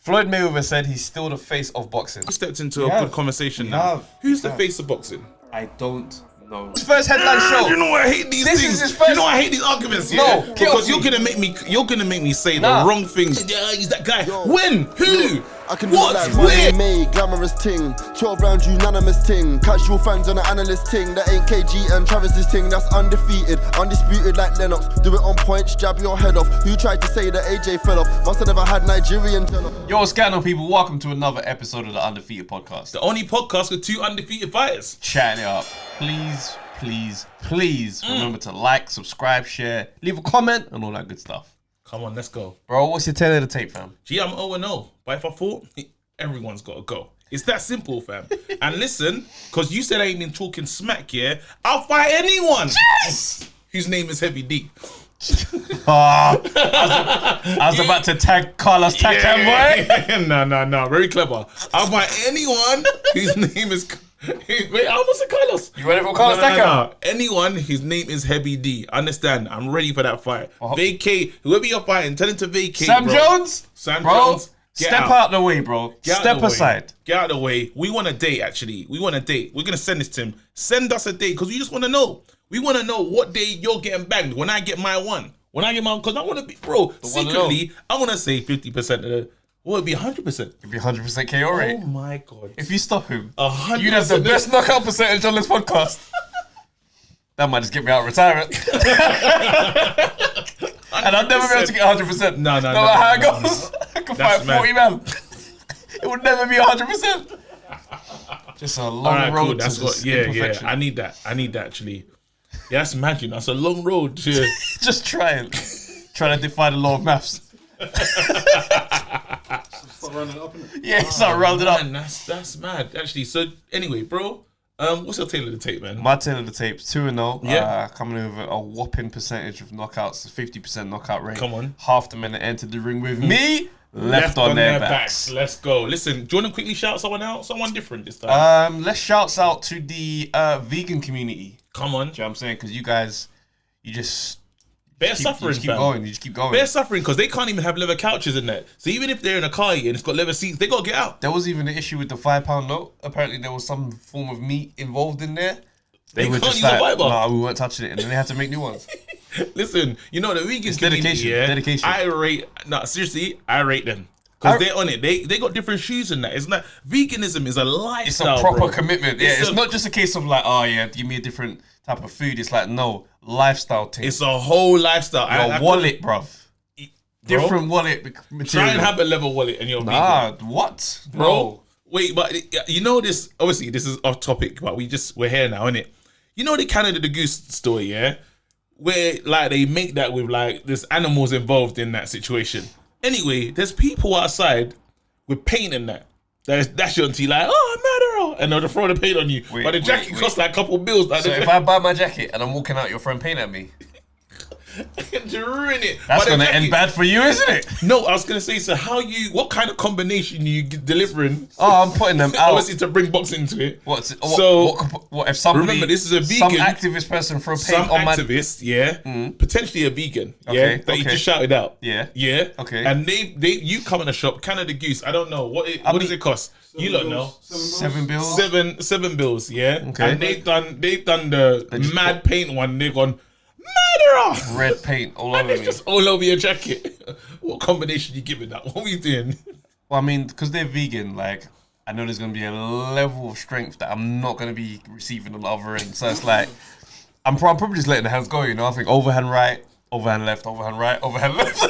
Floyd Mayweather said he's still the face of boxing. We stepped into a good conversation now. Who's the face of boxing? I don't know. His first headline show. You know I hate these things. Is his first... You know I hate these arguments. No, because you're gonna make me say the wrong things. Yeah, he's that guy. When? Who? I can what? Like Where? May, glamorous ting. 12 round unanimous ting. Casual fans on the analyst ting. That ain't KG and Travis's ting. That's undefeated, undisputed like Lennox. Do it on points, jab your head off. Who tried to say that AJ fell off? Must have never had Nigerian. Yo, what's going on, people? Welcome to another episode of the Undefeated Podcast. The only podcast with 2 undefeated fighters. Chatting it up. Please remember to like, subscribe, share, leave a comment, and all that good stuff. Come on, let's go. Bro, what's your tail of the tape, fam? Gee, I'm 0-0. But if I fought, everyone's got to go. It's that simple, fam. And listen, because you said I ain't been talking smack, yeah? I'll fight anyone. Yes! Whose name is Heavy D. I was about to tag Carlos Takam, boy. No. Very clever. I'll fight anyone whose name is... Wait, I almost said Carlos. You ready for Carlos Takam? No. Anyone whose name is Heavy D. Understand, I'm ready for that fight. Vacate. Whoever you're fighting, tell him to vacate, Sam Jones? Sam bro, Jones. Step out the way, bro. Step aside. Get out of the way. We want a date, actually. We want a date. We're going to send this to him. Send us a date, because we just want to know. We want to know what day you're getting banged when I get my one. When I get my one, because I want to be, bro, secretly, I want to say 50% of the... Well, it'd be 100%. It'd be 100% KO rate. Oh my God. If you stop him, 100%. you'd have the best knockout percentage on this podcast. That might just get me out of retirement. And I'll never be able to get 100%. No matter how it goes. I can fight 40 man. It would never be 100%. Just a long road. Cool. That's to what. Yeah. I need that actually. Yeah, that's magic. That's a long road to just trying to defy the law of maths. Start rounding it up, innit? Yeah, start rounding up. Man, that's mad. Actually, so anyway, bro, what's your tail of the tape, man? My tail of the tape's 2-0. Yeah. Coming in with a whopping percentage of knockouts, 50% knockout rate. Come on. Half the men that entered the ring with me left on their backs. Let's go. Listen, do you want to quickly shout someone out? Someone different this time. Let's shouts out to the vegan community. Come on. Do you know what I'm saying? Because you guys, you just... They're suffering, You just keep going. They're suffering because they can't even have leather couches in there. So even if they're in a car and it's got leather seats, they got to get out. There was even an issue with the £5 note. Apparently there was some form of meat involved in there. They were can't just use a fiber. nah, we weren't touching it. And then they had to make new ones. Listen, you know the vegan dedication. Dedication. I rate them. Because they're on it. They got different shoes in that. It's not veganism is a lifestyle. It's a proper commitment. Yeah, it's not just a case of like, oh yeah, give me a different type of food. It's like, no, lifestyle thing. It's a whole lifestyle. Your wallet, bruv. Different wallet material. Try and have a leather wallet and you're vegan. What? Bro. Wait, but you know this, obviously this is off topic, but we're here now, innit? You know the Canada the Goose story, yeah? Where like they make that with like there's animals involved in that situation. Anyway, there's people outside with paint in that. That's your auntie like, oh, murderer, and they'll throw the paint on you. But the jacket costs like a couple bills. Like so if I buy my jacket and I'm walking out, your friend paint at me. To ruin it. That's gonna end bad for you, isn't it? No, I was gonna say, so what kind of combination are you delivering? Oh, I'm putting them out. Obviously to bring boxing into it. What if somebody? Remember, this is a vegan. Some activist person throw paint on my... potentially a vegan, that you just shouted out. Yeah. Okay. And you come in a shop, Canada Goose. I don't know what does it cost. You don't know. 7 bills. 7 bills. Yeah. Okay. And they've done the mad paint one. They've gone murderer. Red paint all over me. It's just all over your jacket. What combination you giving that? What are we doing? Well, I mean, because they're vegan, like, I know there's going to be a level of strength that I'm not going to be receiving on the other end. So it's like, I'm probably just letting the hands go, you know? I think overhand right, overhand left, overhand right, overhand left.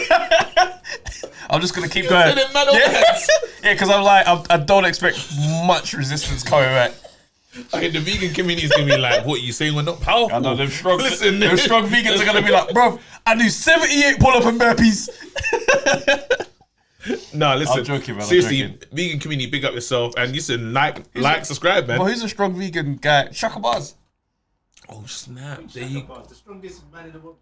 I'm just going to keep going. Yeah, because I'm like, I don't expect much resistance coming back. Okay, the vegan community is going to be like, what, you saying we're not powerful? I know, them strong vegans are going to be like, bro, I do 78 pull-up and burpees. No, listen. I'm joking, man. Seriously, vegan community, big up yourself. And listen, subscribe, man. Well, who's a strong vegan guy? Shaka Bars. Oh, snap. The strongest man in the world.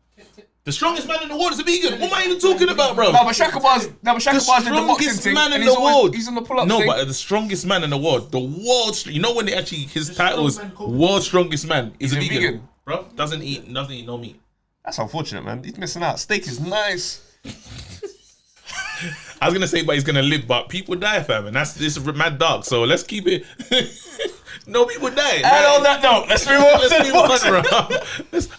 The strongest man in the world is a vegan. What am I even talking about, bro? No, but Shaka Bars in the boxing thing. Man in the world. He's on the pull-up thing. No, but the strongest man in the world. The world. You know when they actually his title is world's strongest man. He's a vegan, bro. Doesn't eat no meat. That's unfortunate, man. He's missing out. Steak is nice. I was gonna say, but he's gonna live, but people die, fam, and that's this mad dark. So let's keep it. No, people die. And on that note, let's move on. Let's move on, bro.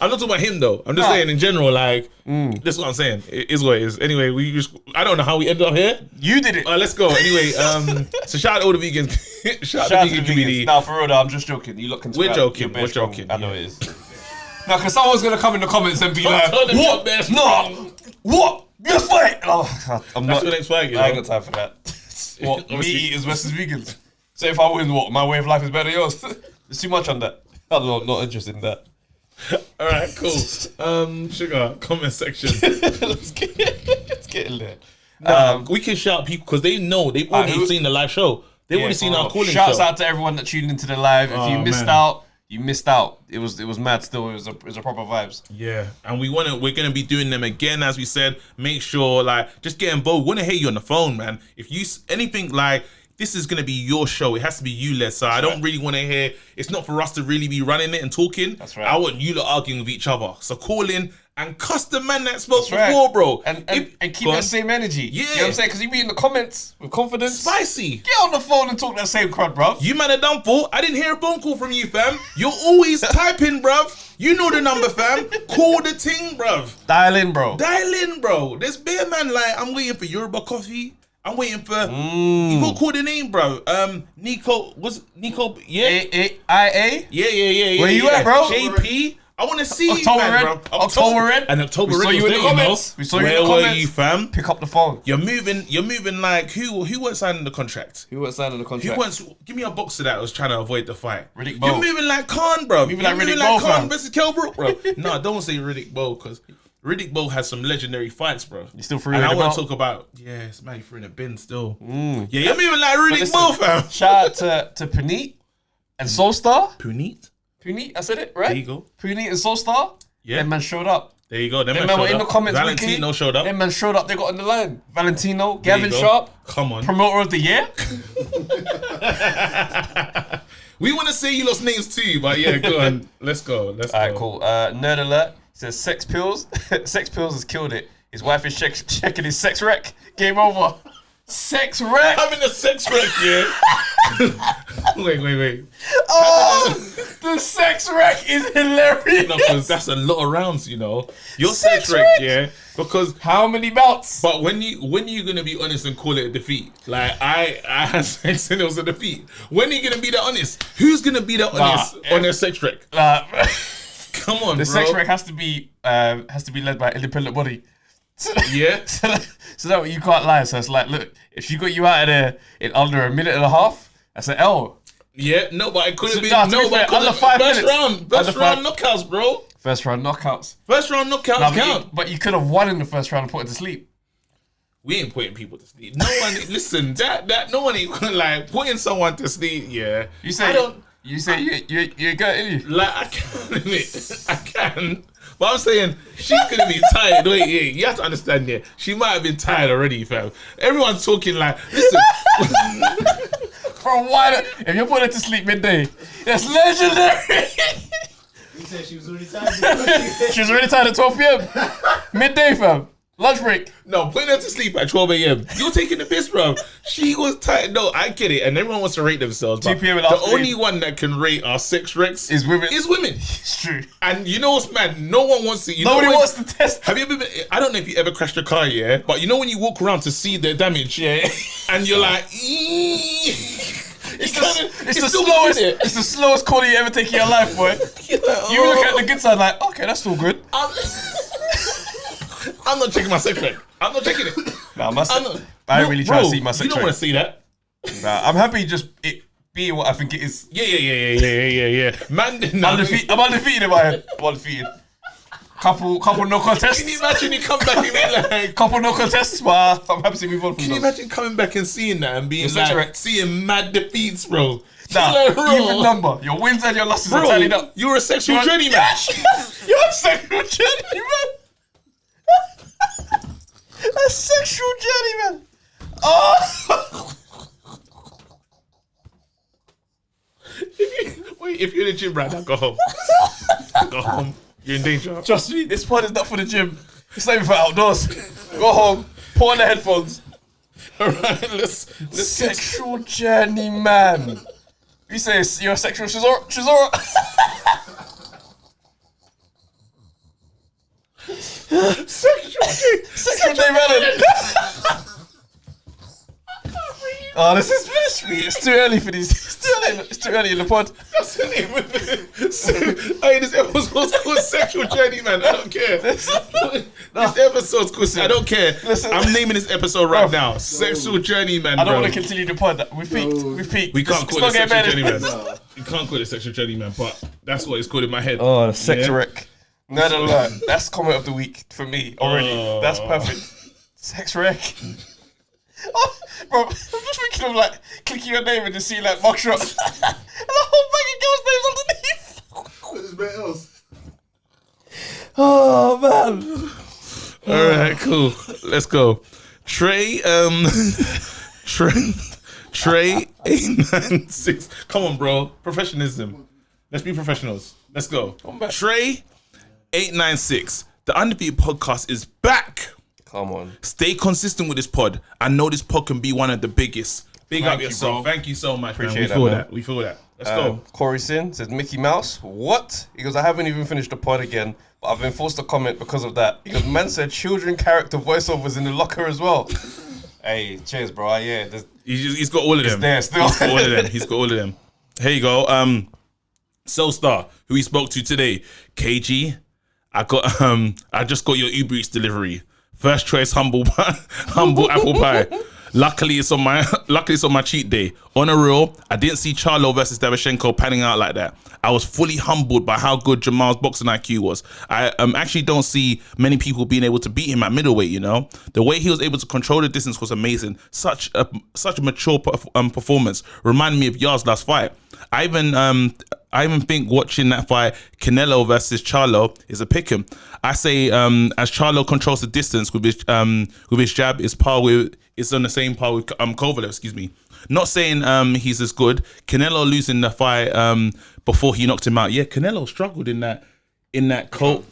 I'm not talking about him though. I'm just saying in general, like this is what I'm saying. It is what it is. Anyway, I don't know how we ended up here. You did it. Let's go. Anyway, so shout out to all the vegans. shout out to the vegan community. Nah, for real though, I'm just joking. You look. We're joking. We're joking. I know it is. Now, because someone's gonna come in the comments and be like, "What? No, what? You're fight." I'm That's not. your next fight. I ain't got time for that. What? Meat eaters versus vegans. So if I win, what? My way of life is better than yours. There's too much on that. I'm not interested in that. All right, cool. Sugar, comment section. let's get in there. We can shout people because they know they've already seen the live show. They've already seen our calling show. Shouts out to everyone that tuned into the live. If you missed out, you missed out. It was mad. Still, it was a proper vibes. Yeah, and we're gonna be doing them again, as we said. Make sure just get involved. Want to hear you on the phone, man. If you anything this is gonna be your show. It has to be you led. So I don't really want to hear. It's not for us to really be running it and talking. That's right. I want you lot arguing with each other. So call in and cuss the man that spoke before, bro. And keep that same energy. Yeah. You know what I'm saying? Because you be in the comments with confidence. Spicy. Get on the phone and talk that same crud, bruv. You man are done for. I didn't hear a phone call from you, fam. You're always typing, bruv. You know the number, fam. Call the ting, bruv. Dial in, bro. This bear man, I'm waiting for Yoruba coffee. I'm waiting for you go call the name, bro. Nico, what's Nico? Yeah. IA? Yeah. Where you at, bro? JP. I want to see October you, man, Red. bro. October Red. And October We Red saw you in the comments. We saw you in the comments. Where were you, fam? Pick up the phone. You're moving like who weren't signing the contract? Who weren't signing the contract? Who wants? Give me a boxer that was trying to avoid the fight. Riddick Bowe. You're moving like Khan, bro. Moving like Riddick Bowe, Khan fam. versus Kell Brook, bro. No, don't say Riddick Bowe because Riddick Bowe has some legendary fights, bro. You still free? And I want want to talk about it's man, you threw in a bin still. Yeah, you're moving like Riddick Bowe, fam. Shout out to Puneet and Soulstar. Puneet, I said it right. There you go. Puneet and Soulstar. Yeah, them man showed up. There you go. Them man showed were in up. the comments. Valentino showed up. Them man showed up. They got on the line. Valentino, Gavin Sharp. Come on. Promoter of the year. We want to say you lost names too, but yeah, go on. Let's go. Alright, cool. Nerd alert says sex pills. Sex pills has killed it. His wife is checking his sex rec. Game over. Sex rec. Having a sex rec, yeah. Wait. Oh, the sex rec is hilarious. No, because that's a lot of rounds, you know. Your sex rec, yeah. Because how many bouts? But when you gonna be honest and call it a defeat? Like I had sex and it was a defeat. When are you gonna be that honest? Who's gonna be that honest on their sex rec? Come on, the bro. sex rec has to be led by an independent body. Yeah. So that you can't lie. So it's like, look, if she got you out of there in under a minute and a half, that's an L. Yeah, no, but it couldn't be. No, but under 5 minutes. First round knockouts, bro. First round knockouts. First round knockouts count. But you could have won in the first round and put it to sleep. We ain't putting people to sleep. No one, listen, that no one ain't like putting someone to sleep. Yeah, you say you're good, like I can admit, I can. But I'm saying she's gonna be tired. Wait, yeah, you have to understand. Yeah, she might have been tired already, fam. Everyone's talking like, listen. For a while, if you're putting her to sleep midday, that's legendary. You said she was already tired. She was already tired at 12 p.m. Midday, fam. Lunch break. No, putting her to sleep at 12 a.m. You're taking the piss, bro. She was tired. No, I get it. And everyone wants to rate themselves. 2 p.m. The only one that can rate our sex recs is women. It's true. And you know what's mad? No one wants to. Nobody wants to test. Have you ever been? I don't know if you ever crashed your car, yeah? But you know when you walk around to see the damage, yeah? And you're like, It's the slowest corner you ever take in your life, boy. You look at the good side like, okay, that's all good. I'm not checking my sex rec. I'm not checking it. Nah, I ain't really trying to see my sex rec. You don't want to see that. Nah, I'm happy just it being what I think it is. Yeah. Man, I'm undefeated in my head. I'm undefeated. Couple no contests. Can you imagine you come back and be like... Couple no contests, but I'm happy to move on from Can you imagine coming back and seeing that and being like... Seeing mad defeats, bro? Nah, like, bro, even number. Your wins and your losses are tallied up. You're a sexual journeyman. You're a sexual journeyman. A sexual journeyman. Oh! If you're in the gym right now, go home. Go home. You're in danger. Trust me, this pod is not for the gym. It's not even for outdoors. Go home, put on the headphones, Alright, let's Sexual journey, man. You say you're a sexual Shizora? Sexual day, man. Oh, this is finished me. It's too early for these. It's too early in the pod. That's the name of it. Hey, this episode's called Sexual Journey, man. I don't care. This episode's called. I don't care. Listen. I'm naming this episode right now. Sexual Journey, man. I don't bro. want to continue the pod. We peaked. We peaked. We can't It's call not it Sexual getting Journey, better. man. You can't call it Sexual Journey, man. But that's what it's called in my head. Oh, the sex Yeah? wreck. No. That's comment of the week for me already. That's perfect. Sex wreck. Oh, bro, I'm just thinking of like clicking your name and just see like mugshot and a whole bag of girls' names underneath. There's bit else. Oh man. All right, cool. Let's go. Trey 896. Come on, bro. Professionalism. Let's be professionals. Let's go. Trey 896. The Undefeated Podcast is back. Come on. Stay consistent with this pod. I know this pod can be one of the biggest. Big Thank up you, yourself. bro. Thank you so much, Appreciate man. that, man. We feel that. Let's go. Corey Sin says Mickey Mouse. What? He goes, I haven't even finished the pod again, but I've been forced to comment because of that. He goes, man said children character voiceovers in the locker as well. Hey, cheers, bro. Yeah, He's got all of them. there still. He's got all of them. He's got all of them. Here you go. Soulstar, who we spoke to today. KG, I just got your Uber Eats delivery. First choice humble apple pie. Luckily it's on my cheat day. On a real, I didn't see Charlo versus Davashenko panning out like that. I was fully humbled by how good Jamal's boxing IQ was. I actually don't see many people being able to beat him at middleweight, you know? The way he was able to control the distance was amazing. Such a mature performance. Reminded me of Yar's last fight. I even think watching that fight, Canelo versus Charlo, is a pick'em. I say as Charlo controls the distance with his jab, it's on the same par with Kovalev. Excuse me. Not saying he's as good. Canelo losing the fight before he knocked him out. Yeah, Canelo struggled in that Canelo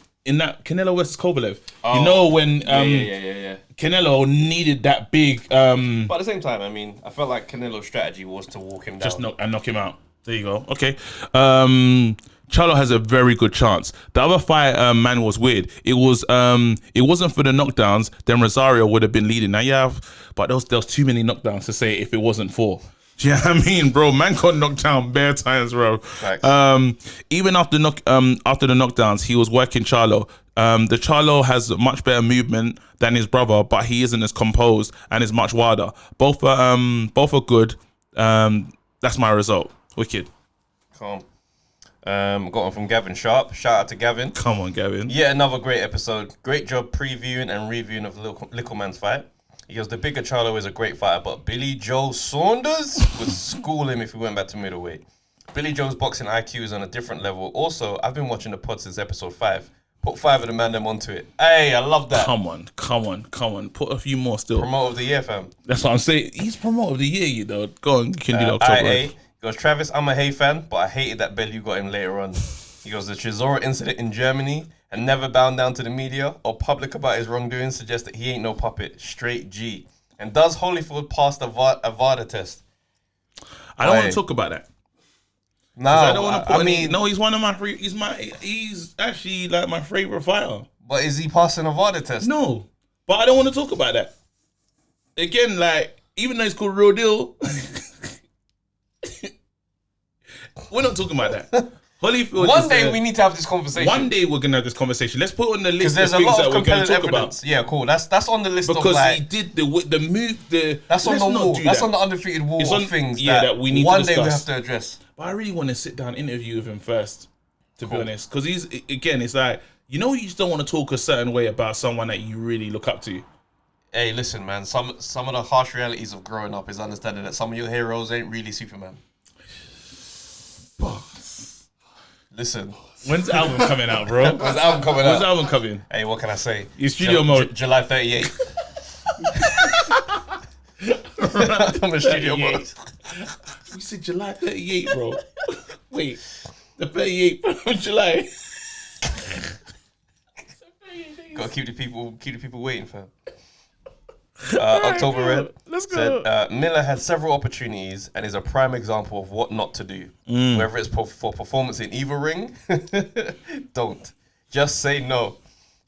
versus Kovalev. You know when Yeah. Canelo needed that big But at the same time, I mean, I felt like Canelo's strategy was to walk him down. just knock him out. There you go. Okay. Charlo has a very good chance. The other fight, man, was weird. It wasn't for the knockdowns, then Rosario would have been leading. Now, yeah, but there was too many knockdowns to say if it wasn't for. Do you know what I mean, bro? Man got knocked down bare times, bro. Facts. Even after the knockdowns, he was working Charlo. The Charlo has much better movement than his brother, but he isn't as composed and is much wilder. Both are good. That's my result. Wicked. Calm. Got one from Gavin Sharp. Shout out to Gavin. Come on, Gavin. Yeah, another great episode. Great job previewing and reviewing of Little Man's fight. He goes, the bigger Charlo is a great fighter, but Billy Joe Saunders would school him if he went back to middleweight. Billy Joe's boxing IQ is on a different level. Also, I've been watching the pod since episode 5. Put 5 of the man them onto it. Hey, I love that. Come on. Put a few more still. Promoter of the year, fam. That's what I'm saying. He's promoter of the year, you know. Go on, you can do that. IA goes, Travis, I'm a Hay fan, but I hated that Bellew got him later on. He goes, the Chisora incident in Germany and never bound down to the media or public about his wrongdoing suggests that he ain't no puppet. Straight G. And does Holyfield pass the VADA test? I don't want to talk about that. No, I don't want to put mean, no, he's one of my he's actually like my favorite fighter. but is he passing a VADA test? No, but I don't want to talk about that. Again, like, even though it's called Real Deal, we're not talking about that. Holyfield. One day we need to have this conversation. One day we're gonna have this conversation. Let's put it on the list because there's of a things lot that of we're going to compelling talk evidence. about. Yeah, cool. That's on the list Because of like. he did the move. That's on let's the not wall. do That's that. on the undefeated wall It's of on- things yeah, that we need to one day we discuss. have to address. But I really want to sit down and interview with him first, to be honest. Because it's like, you know, you just don't want to talk a certain way about someone that you really look up to. Hey, listen, man. Some of the harsh realities of growing up is understanding that some of your heroes ain't really Superman. Listen. When's the album coming out, bro? When's the album coming When's out? the album coming? Hey, what can I say? Your studio mode. July 38. I'm in studio mode. We said July 38, bro. Wait, the 38th of July. Gotta keep the people waiting, fam. October Red. Let's go. Said, Miller had several opportunities and is a prime example of what not to do. Whether it's for performance in either ring, don't. Just say no.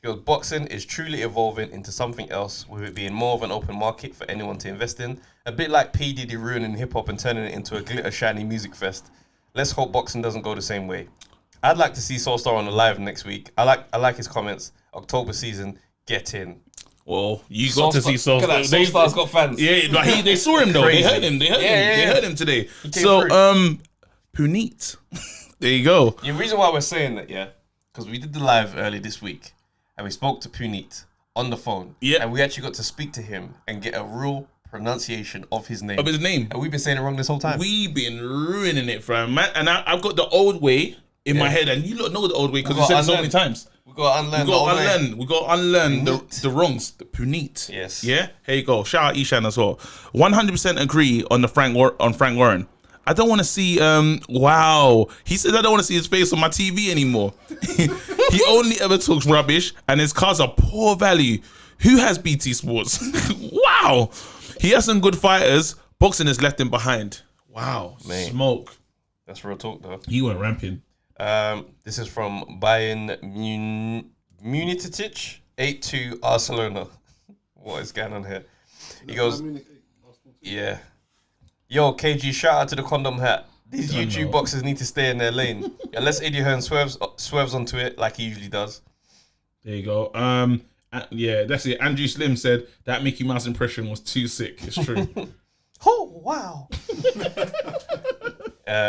Because boxing is truly evolving into something else, with it being more of an open market for anyone to invest in. A bit like P. Diddy ruining hip-hop and turning it into a glitter shiny music fest. Let's hope boxing doesn't go the same way. I'd like to see Soulstar on the live next week. I like his comments. October season, get in. Well, you got to see Soulstar. Soulstar's got fans. Yeah, but they saw him though. They heard him. They heard him today. So, Puneet. There you go. The reason why we're saying that, because we did the live early this week, and we spoke to Puneet on the phone. Yeah. And we actually got to speak to him and get a real pronunciation of his name. And we've been saying it wrong this whole time. We've been ruining it for him, man. And I've got the old way in my head, and you lot know the old way because we said it so many times. We got to unlearn. We got to unlearn the wrongs. The Puneet. Yes. Yeah. Here you go. Shout out Ishan as well. 100% agree on Frank Warren. I don't want to see. Wow. He says I don't want to see his face on my TV anymore. He only ever talks rubbish, and his cars are poor value. Who has BT Sports? Wow. He has some good fighters. Boxing has left him behind. Wow. Mate. Smoke. That's real talk, though. He went ramping. This is from Bayern Munitic 8-2 Barcelona. What is going on here? He goes, yeah. Yo, KG, shout out to the condom hat. These YouTube boxers need to stay in their lane. Unless Eddie Hearn swerves onto it like he usually does. There you go. Yeah, that's it. Andrew Slim said that Mickey Mouse impression was too sick. It's true. Oh, wow.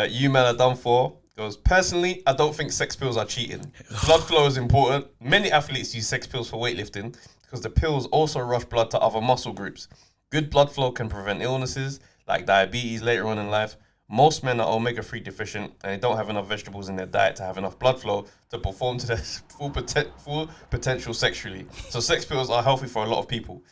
You-Man are done for. Goes, personally, I don't think sex pills are cheating. Blood flow is important. Many athletes use sex pills for weightlifting because the pills also rush blood to other muscle groups. Good blood flow can prevent illnesses like diabetes later on in life. Most men are omega-3 deficient and they don't have enough vegetables in their diet to have enough blood flow to perform to their full potential sexually. So sex pills are healthy for a lot of people.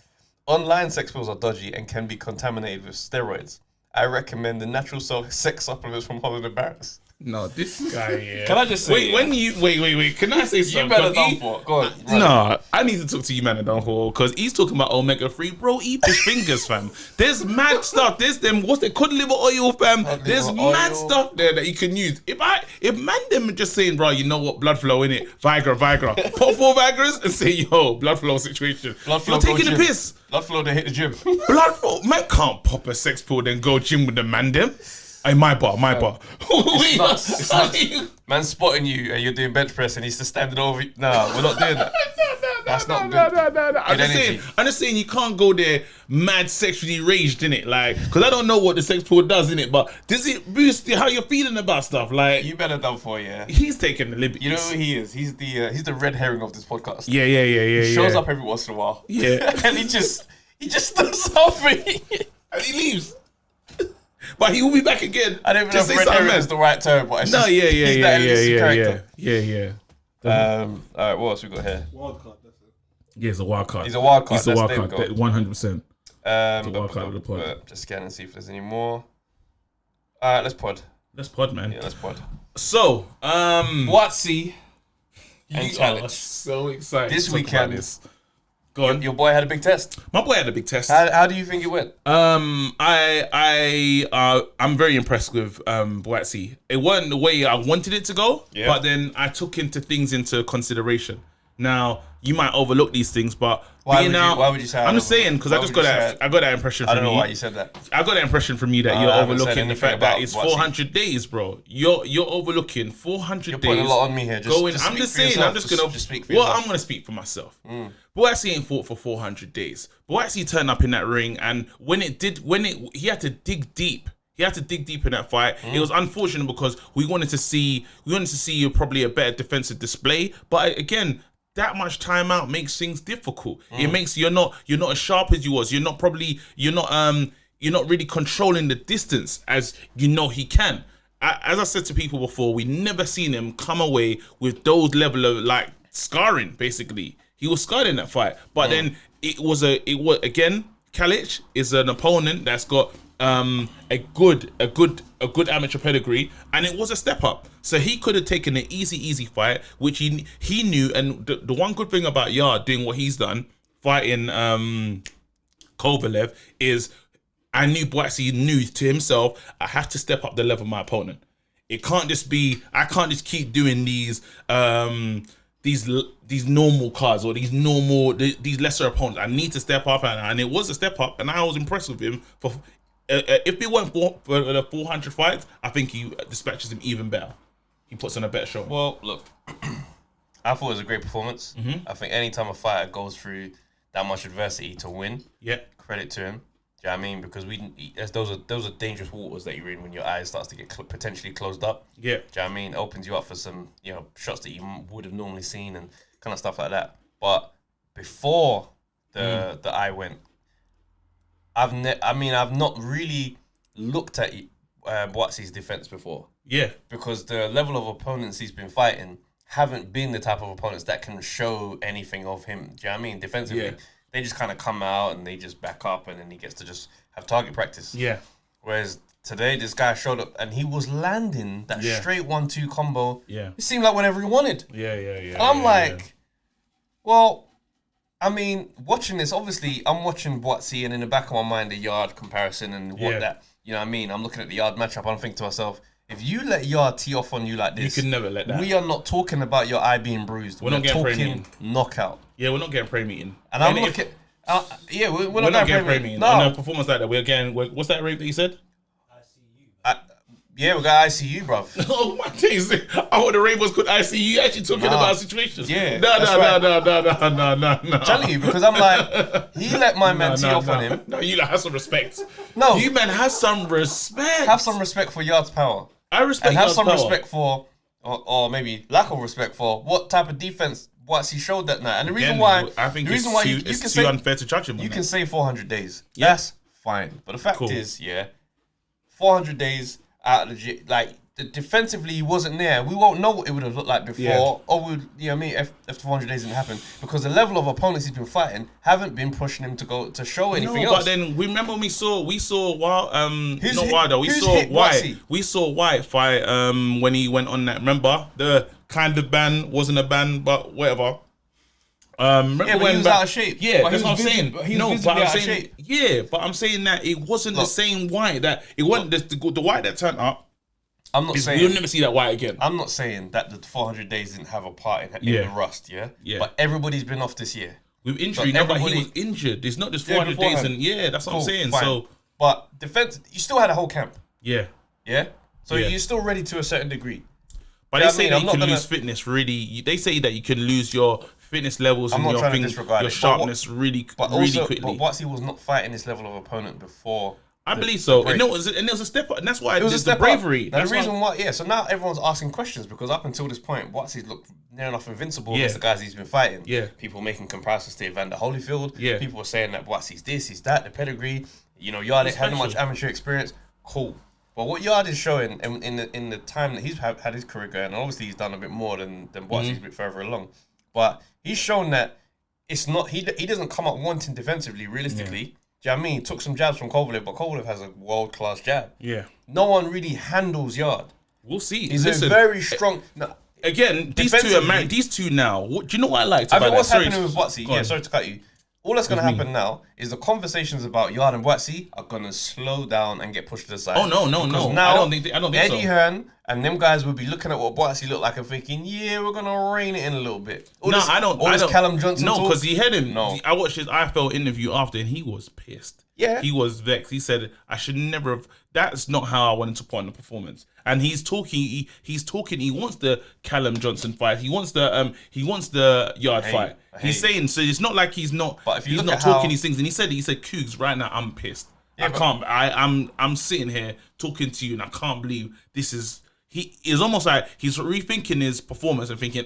Online sex pills are dodgy and can be contaminated with steroids. I recommend the natural sex supplements from Holland & Barrett. No, this guy, yeah. Can I just say... Wait. Can I say something? You better done for. Go on. No, I need to talk to you, man, done for, because he's talking about omega-3. Bro, eat fish fingers, fam. There's mad stuff. There's them, what's it, cod liver oil, fam. There's mad stuff there that you can use. If man them just saying, bro, you know what, blood flow in it, Viagra. Pop 4 Viagras and say, yo, blood flow situation. Blood flow, you're taking the piss. Blood flow, they hit the gym. Blood flow, man can't pop a sex pill then go gym with the man them. Hey, my bar. It's nuts. Man's spotting you and you're doing bench press and he's just standing over you. No, we're not doing that. That's not good. No. I'm just saying you can't go there mad sexually raged, innit? Like, because I don't know what the sex pill does, innit? But does it boost how you're feeling about stuff? Like, you better done for, yeah. He's taking the liberty. You know who he is? He's the red herring of this podcast. Yeah. He shows up every once in a while. Yeah. And he just does something. And he leaves. But he will be back again. I don't even know if red herring is the right term, but it's yeah. All right, what else we got here? Wild card, that's it. Yeah, it's a wild card. He's a wild card. He's a wild card, 100%. Wild card of the pod. Just scan and see if there's any more. All right, let's pod, man. Yeah, let's pod. So, Watsi and Calic. So excited this weekend. Go on. Your boy had a big test. My boy had a big test. How do you think it went? I'm very impressed with Buatsi. It wasn't the way I wanted it to go, but then I took things into consideration. Now you might overlook these things, but why would you say? I'm just saying because I got that impression. I don't know why you said that. I got that impression from you that you're overlooking the fact that it's 400 days, bro. You're overlooking 400 days. You're putting a lot on me here. I'm just saying. I'm just gonna speak for yourself. I'm gonna speak for myself. Buatsi ain't fought for 400 days. Buatsi turned up in that ring, and he had to dig deep. He had to dig deep in that fight. It was unfortunate because we wanted to see probably a better defensive display, but again, that much time out makes things difficult. It makes you're not as sharp as you was. You're not really controlling the distance as you know he can. As I said to people before, we never seen him come away with those level of like scarring. Basically, he was scarred in that fight. But then it was again. Calic is an opponent that's got a good amateur pedigree, and it was a step up. So he could have taken an easy fight, which he knew. And the one good thing about Yard doing what he's done, fighting Kovalev is, I knew Buatsi knew to himself, I have to step up the level of my opponent. It can't just be, I can't just keep doing these normal cards or these lesser opponents. I need to step up, and it was a step up, and I was impressed with him. For if it weren't for the 400 fights, I think he dispatches him even better. He puts on a better show. Well, look, I thought it was a great performance. I think anytime a fighter goes through that much adversity to win, credit to him. Do you know what I mean? Because those are dangerous waters that you're in when your eyes starts to get potentially closed up. Yeah. Do you know what I mean? It opens you up for some, shots that you would have normally seen and kind of stuff like that. But before the eye went, I've not really looked at Buatsi's defense before. Yeah. Because the level of opponents he's been fighting haven't been the type of opponents that can show anything of him. Do you know what I mean? Defensively, they just kind of come out and they just back up, and then he gets to just have target practice. Yeah. Whereas today, this guy showed up and he was landing that straight 1-2 combo. Yeah. It seemed like whenever he wanted. Yeah. And I'm well, I mean, watching this, obviously, I'm watching Watsi, and in the back of my mind, the yard comparison and what that, you know what I mean? I'm looking at the yard matchup, I'm thinking to myself, if you let Yard tee off on you like this, you can never let that. We are not talking about your eye being bruised. We're not getting talking knockout. Yeah, we're not getting pre-meeting. And I'm looking. We're not getting pre-meeting. No. On a performance like that, we're getting. What's that rate that you said? Yeah, we got ICU, bruv. Oh my days! Oh, the rate was called ICU. You actually talking about situations? Yeah. No. I'm telling you, because I'm like, he let my man tee off on him. No, you like have some respect. No, you man have some respect. Have some respect for Yard's power. I respect. And have Yard's some power. respect for, or maybe lack of respect for, what type of defense Watsi showed that night. And the reason why, I think the reason why you can it's say too unfair to judge him. You can say 400 days. Yeah. That's fine. But the fact is, 400 days out of the defensively he wasn't there. We won't know what it would have looked like before, or would if 400 days didn't happen, because the level of opponents he's been fighting haven't been pushing him to show anything else. But then remember we saw Wilder. We saw White. We saw White fight when he went on that. Remember the kind of ban wasn't a ban, but whatever. Remember but when he was out of shape. Yeah, But that's what I'm saying. Out of shape. Yeah, but I'm saying that it wasn't the same White that it wasn't the White that turned up. I'm not saying you'll never see that White again. I'm not saying that the 400 days didn't have a part in the rust. Yeah. But everybody's been off this year with injury. But he was injured. It's not just 400 days, and that's what I'm saying. Fine. So, but defense, you still had a whole camp. Yeah. So you're still ready to a certain degree. But they say that you can lose fitness really. They say that you can lose your fitness levels and your sharpness really quickly. But Watsi was not fighting this level of opponent before. I believe so. And it was a step up, and that's why it was the bravery. Now, the reason why, so now everyone's asking questions, because up until this point, Watsi's looked near enough invincible against the guys he's been fighting. Yeah. People making comparisons to Evander Holyfield. Yeah. People were saying that Watsi's this, he's that, the pedigree. Yard ain't had much amateur experience. Cool. But what Yard is showing in the time that he's had his career going, and obviously he's done a bit more than Buatsi's a bit further along, but he's shown that it's not he doesn't come up wanting defensively realistically. Yeah. Do you know what I mean? He took some jabs from Kovalev, but Kovalev has a world-class jab. Yeah. No one really handles Yard. We'll see. He's a very strong... No, again, these two are married. These two now, do you know what I liked about I think what's that? happening with Buatsi, sorry to cut you. All that's going to happen now is the conversations about Yard and Buatsi are going to slow down and get pushed to the side. Oh, no. Now, I don't think Eddie so. Hearn and them guys will be looking at what Buatsi looked like and thinking, we're going to rein it in a little bit. I don't. Callum Johnson No, because he had him. No. I watched his IFL interview after, and he was pissed. Yeah. He was vexed. He said, I should never have... That's not how I wanted to put on the performance. And he's talking. He wants the Callum Johnson fight. He wants the Yard fight. He's saying, so it's not like he's not. But if he's not talking these things, and he said, Cougs, right now I'm pissed. I'm sitting here talking to you, and I can't believe this is. He is almost like he's rethinking his performance and thinking,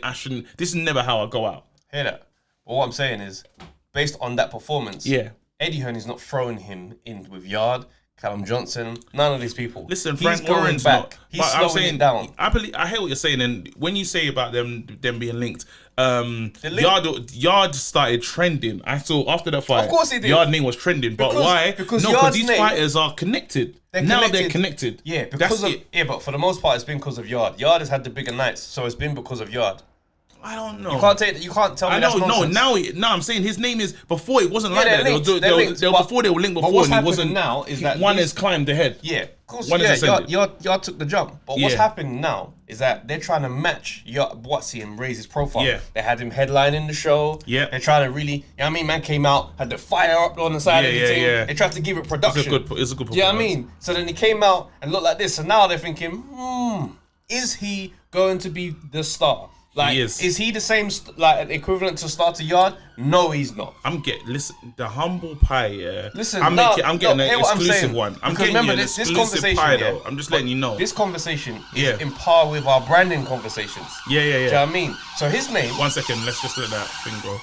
this is never how I go out. Hear that? But what I'm saying is, based on that performance, Eddie Hearn is not throwing him in with Yard, Callum Johnson, none of these people. Listen, he's Frank going Warren's back. not. He's slowing it down. I hear what you're saying, and when you say about them being linked, Yard started trending. I saw after that fight. Of course he did. Yard name was trending, but why? Because these fighters are connected. They're connected. Yeah, but for the most part, it's been because of Yard. Yard has had the bigger nights, so it's been because of Yard. I don't know. You can't take. You can't tell me I that's know. nonsense. No. I'm saying his name is before. It wasn't like they're that. linked, They were linked, before they were linked before. what's And he happening wasn't. now is that one has climbed ahead. Yeah, of course. One has ascended. Y'all took the jump. But what's Yeah. happening now is that they're trying to match Watsi and raise his profile. Yeah. They had him headlining the show. Yeah. They're trying to really, you know what I mean? Man came out, had the fire up on the side of the team. Yeah. They tried to give it production. It's a good performance. You know what I mean? So then he came out and looked like this. So now they're thinking, is he going to be the star? Like, He is. he the same, like, equivalent to star to Yard? No, he's not. Listen, the humble pie, yeah. Listen, I'm getting an hear what I'm exclusive saying. one. I'm Because getting remember you an this exclusive conversation, pie, yeah, though. I'm just letting you know. This conversation is Yeah. in par with our branding conversations. Yeah. Do you know what I mean? So his name, 1 second, let's just let that thing go.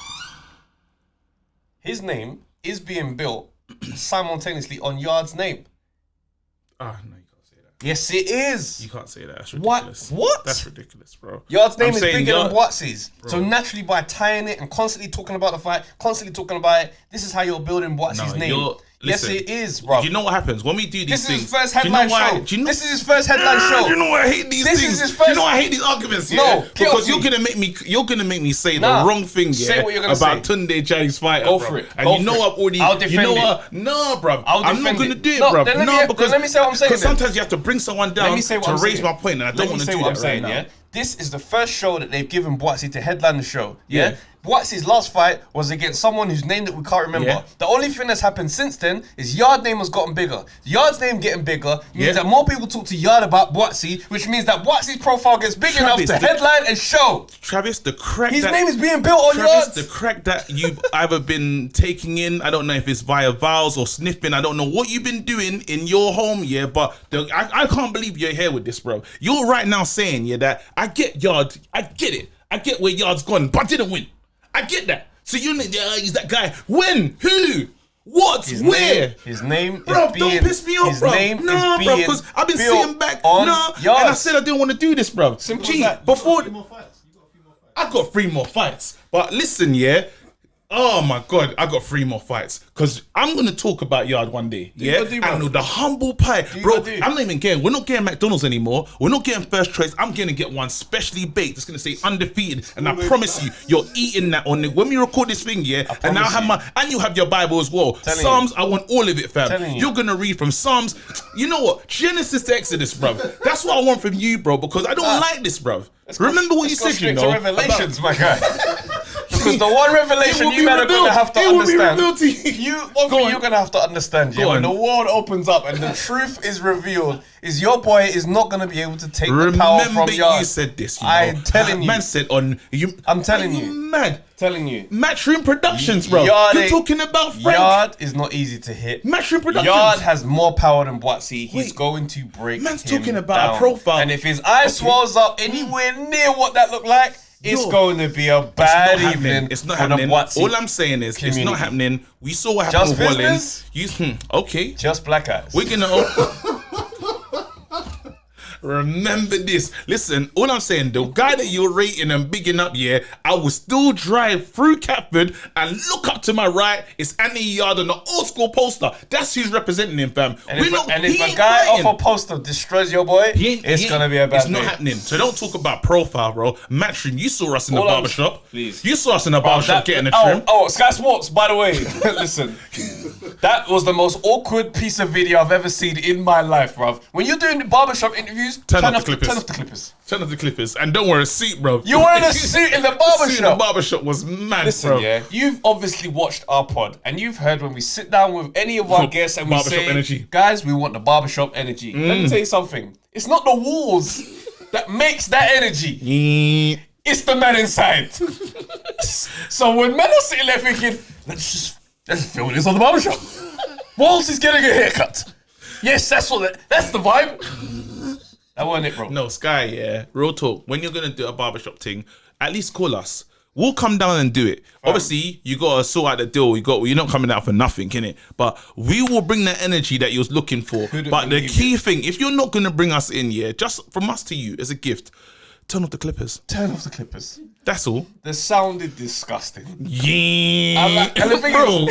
his name is being built simultaneously on Yard's name. Ah, no, you can't say that. Yes, it is. You can't say that. That's What? ridiculous. What? That's ridiculous, bro. Yard's name I'm is saying bigger than Yard- Buatsi's. So naturally, by tying it and constantly talking about the fight, constantly talking about it, this is how you're building Buatsi's No, name. Yes, listen, it is, bro. You know what happens when we do these This things? is his first do you know headline why- show. do you know- This is his first headline show. Do you know why I hate these This things? is his Do first- you know why I hate these arguments? Yeah? No, get because off you're me. gonna make me say Nah, the wrong thing. say Yeah, what you're gonna about say. Tunde Chinese fighter. Go bro. for it. And Go you know for it. I've already. I'll defend you know it. what? No, bro. I'll I'm not defend gonna it. do it, No, bro. then let me- No, because then let me say what I'm saying Because then. sometimes you have to bring someone down Let me say what to I'm raise saying. my point, and I don't want to do what that I'm saying, right now. yeah? This is the first show that they've given Buatsi to headline the show. Yeah. Yeah. Buatsi's last fight was against someone whose name that we can't remember. Yeah. The only thing that's happened since then is Yard's name has gotten bigger. Yard's name getting bigger means Yeah. that more people talk to Yard about Buatsi, which means that Buatsi's profile gets big enough Travis, to the- headline and show. Travis, the crack. His that, name is being built on Travis, Yards. the crack that you've either been taking in, I don't know if it's via vials or sniffing, I don't know what you've been doing in your home, yeah, but I can't believe you're here with this, bro. You're right now saying, yeah, that I get Yard, I get it. I get where Yard's gone, but didn't win. I get that. So he's that guy. When? Who? What? Where? His name Bro, is being, don't piss me off, his bro. name No, is bro, being because I've been built sitting back. on No, Yards. and I said I didn't want to do this, bro. Simple Gee, as that. before More fights. You got a few more fights. I got 3 more fights. But listen, yeah. Oh my God, I got 3 more fights. Because I'm going to talk about Yard one day. Yeah. gotta do, bro. And the humble pie. you Bro, gotta do. I'm not even getting, we're not getting McDonald's anymore. We're not getting first choice. I'm going to get one specially baked. It's going to say undefeated. And I promise you, you're eating that on when we record this thing, yeah. And I have promise and you have your Bible as well. Telling Psalms, I want all of it, fam. Telling you. You're going to read from Psalms. You know what? Genesis to Exodus, bro. That's what I want from you, bro, because I don't like this, bro. Remember what you Let's go said, you straight know. to Revelations, my guy. Because the one revelation It will you be men are revealed. gonna have to It will be understand. revealed to you. One Go thing on. you're gonna have to understand, yeah, Go when on. the world opens up and the truth is revealed, is your boy is not gonna be able to take the Remember power from Yard. you said this, you know. I'm telling you. Man said on you. I'm telling Are you. mad. Telling you. Matchroom Productions, bro. Yard You're ain't- talking about Frank. Yard is not easy to hit. Matchroom Productions. Yard has more power than Buatsi. He's Wait. going to break Man's him talking about a down. profile. And if his eye swells up anywhere near what that looked like, it's Yo, going to be a It's bad not happening. evening It's not for the happening. Watsi. All I'm saying is it's community. not happening. We saw what happened Just with Holland. business? Okay. Just black eyes. We're gonna remember this. Listen, all I'm saying, the guy that you're rating and bigging up, yeah, I will still drive through Catford and look up to my right. It's Annie Yard on the old school poster. That's who's representing him, fam. And if, He a ain't guy fighting. off a poster destroys your boy, He ain't- it's he gonna ain't- be a bad It's not day. happening. So don't talk about profile, bro. Matchroom, you saw us in the All I'm- barbershop. Please. You saw us in the barbershop getting a trim. Oh, Sky Sports, by the way, listen. That was the most awkward piece of video I've ever seen in my life, bruv. When you're doing the barbershop interviews, Turn off the turn off the clippers. Turn off the clippers and don't wear a suit, bro. You're wearing a suit in the Suit in the barbershop. barbershop was mad, Listen, bro. yeah, you've obviously watched our pod and you've heard when we sit down with any of our guests and we Barbershop say, energy. guys, we want the barbershop energy. Let me tell you something. It's not the walls that makes that energy. It's the man inside. So when men are sitting there thinking, let's film this on the barbershop. Walls is getting a haircut. Yes, that's the vibe. That wasn't it, bro. No, Sky, yeah. Real talk. When you're gonna do a barbershop thing, at least call us. We'll come down and do it. Obviously, you gotta sort out the deal. You're not coming out for nothing, innit? But we will bring the energy that you're looking for. But the key thing, if you're not gonna bring us in, yeah, just from us to you as a gift, turn off the clippers. Turn off the clippers. That's all. They sounded disgusting. Yeah. And the thing bro.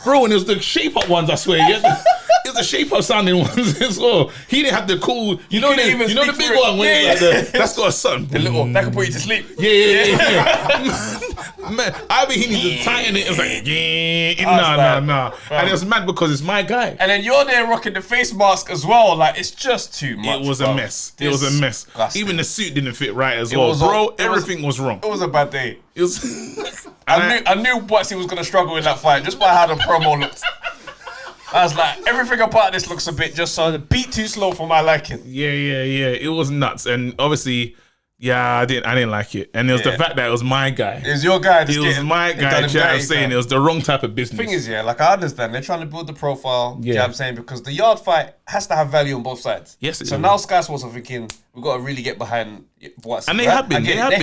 Bro, and it was the shape up ones, I swear. Yeah. it's a shape up sounding ones as well. He didn't have the cool, you know the big through one when it's like that's got a something. The little that can put you to sleep. Yeah. Man, I mean he needs to tighten it. It's like, nah. And it was mad because it's my guy. And then you're there rocking the face mask as well. Like it's just too much. It was a mess. It was a mess. Disgusting. Even the suit didn't fit right as well, bro. Everything was wrong. It was a bad day. It was. I knew Buatsi was gonna struggle in that fight just by how the promo looked. I was like, everything about this looks a bit just a beat too slow for my liking. Yeah. It was nuts, and obviously, I didn't like it. And it was the fact that it was my guy. It was your guy. It was my guy. You know what I'm saying? It was the wrong type of business. Thing is, like I understand they're trying to build the profile. You know what I'm saying? Because the yard fight has to have value on both sides. Yes, it so is. now Sky Sports are thinking we've got to really get behind Buatsi. And they have been. They have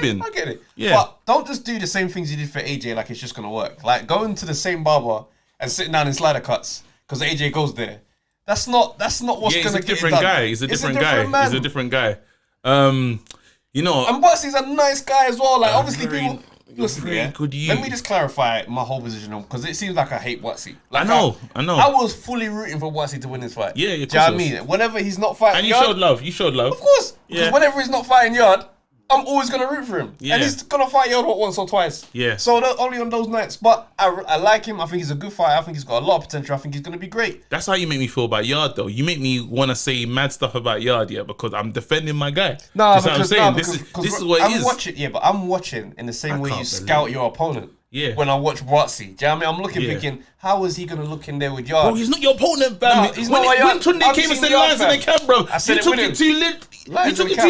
been. I get it. Yeah. But don't just do the same things you did for AJ like it's just gonna work. Like going to the same barber and sitting down in slider cuts because AJ goes there. That's not what's gonna get it done. He's a different guy. Man. He's a different guy. You know, and Buatsi's a nice guy as well. Like obviously people. Listen, good let me just clarify my whole position because it seems like I hate Watsi. Like I know. I was fully rooting for Watsi to win this fight. Yeah, do you know what I mean? Whenever he's not fighting and you yard, showed love. You showed love. Of course. Because whenever he's not fighting yard, I'm always going to root for him. Yeah. And he's going to fight yard once or twice. Yeah. So only on those nights. But I like him. I think he's a good fighter. I think he's got a lot of potential. I think he's going to be great. That's how you make me feel about Yard, though. You make me want to say mad stuff about Yard, because I'm defending my guy. No, because I'm saying this is what it is. Watching, but I'm watching in the same way you scout your opponent. Yeah. When I watch Watsi, do you know what I mean? I'm looking, thinking, how is he gonna look in there with Yard? Bro, he's not your opponent, fam. No, he's not my Yard. When Tunde came and said lines in the camp, bro, I said you took it too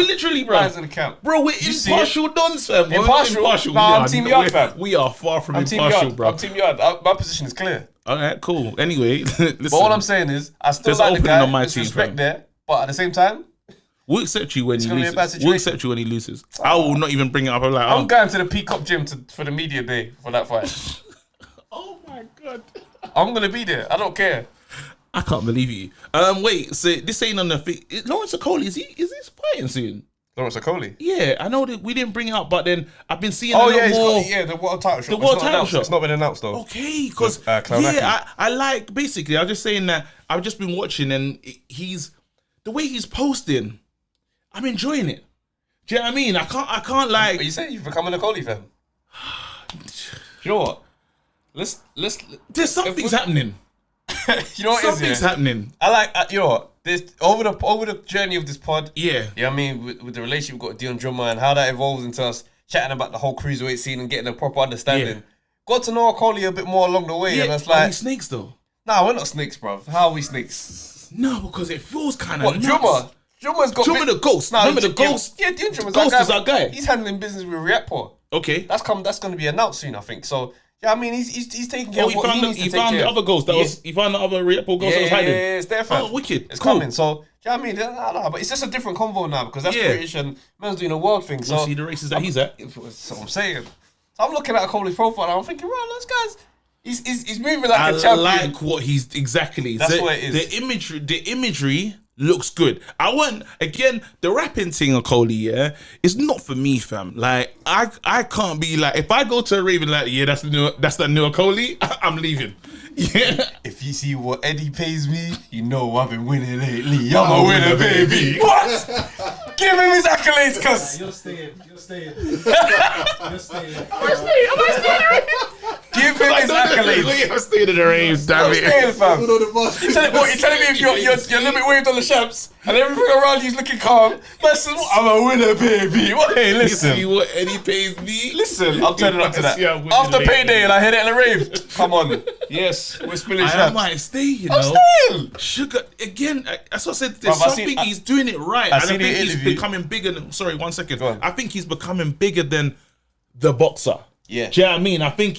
literally, bro. Lines in the camp. Bro, we're impartial dons, fam. Impartial? No, I'm Team Yard, fam. We are far from impartial, bro. I'm Team Yard. My position is clear. All right, cool. Anyway, listen. But all I'm saying is, I still like the guy. On my team, respect there, but at the same time, we'll accept you when he loses. We'll accept you when he loses. I will not even bring it up. I'm like, I'm going to the Peacock gym for the media day for that fight. Oh my god. I'm gonna be there. I don't care. I can't believe you. Wait, so this ain't on the thing. Lawrence Okoli, is he fighting soon? Lawrence Okoli? Yeah, I know that we didn't bring it up, but then I've been seeing the world title shot. The world title shot. It's not been announced though. Okay, because I like, basically, I'm just saying that I've just been watching and the way he's posting, I'm enjoying it. Do you know what I mean? I can't like. But you say you've become an Okoli fan. You know what? Let's. There's something's happening. You know what something's happening. I like. You know what? This over the journey of this pod. Yeah. You know what I mean? With the relationship we've got with Dion Drummer and how that evolves into us chatting about the whole cruiserweight scene and getting a proper understanding. Yeah. Got to know Okoli a bit more along the way, and it's like. Are we snakes though? Nah, we're not snakes, bro. How are we snakes? No, because it feels kind of. What Drummer? Drummer's got. Drummer the ghost. Nah, remember the ghost? Yeah, Dion Drummer's Ghost is our guy. He's handling business with Reactpor. Okay. That's going to be announced soon, I think. So. Yeah, I mean, he's taking care of what he needs to take care of. He found the other ghost he found the other Reactpor ghost that was hiding. Yeah, it's there, fam. Oh, wicked. It's coming. So, yeah, I mean, I don't know, but it's just a different convo now because that's British and man's doing a world thing. So see the races that he's at. That's what I'm saying. So I'm looking at Okoli's profile and I'm thinking, right, this guy's he's moving like a champion. I like what he's exactly. That's what it is. The imagery looks good. I want again the rapping thing of Okoli, it's not for me, fam. Like I can't be like if I go to a raven like that's the new Okoli, I'm leaving. Yeah. If you see what Eddie pays me, you know I've been winning lately. I'm a winner, baby. What? Give him his accolades, cuz. You're staying. You're staying. Give him his accolades. I'm staying in the raves, damn it. I'm staying, fam. You're telling me if you're a little bit waved on the champs and everything around you's looking calm. Listen, I'm a winner, baby. Hey, listen. You see what Eddie pays me? Listen, I'm turning up to that. After payday and I heard it in the rave. Come on. Yes, we're spilling champs. I might stay, you know. I'm staying. Sugar, again, that's what I said. There's something he's doing it right. And I think he's becoming bigger than, sorry, 1 second. I think he's becoming bigger than the boxer. Yeah. Do you know what I mean? I think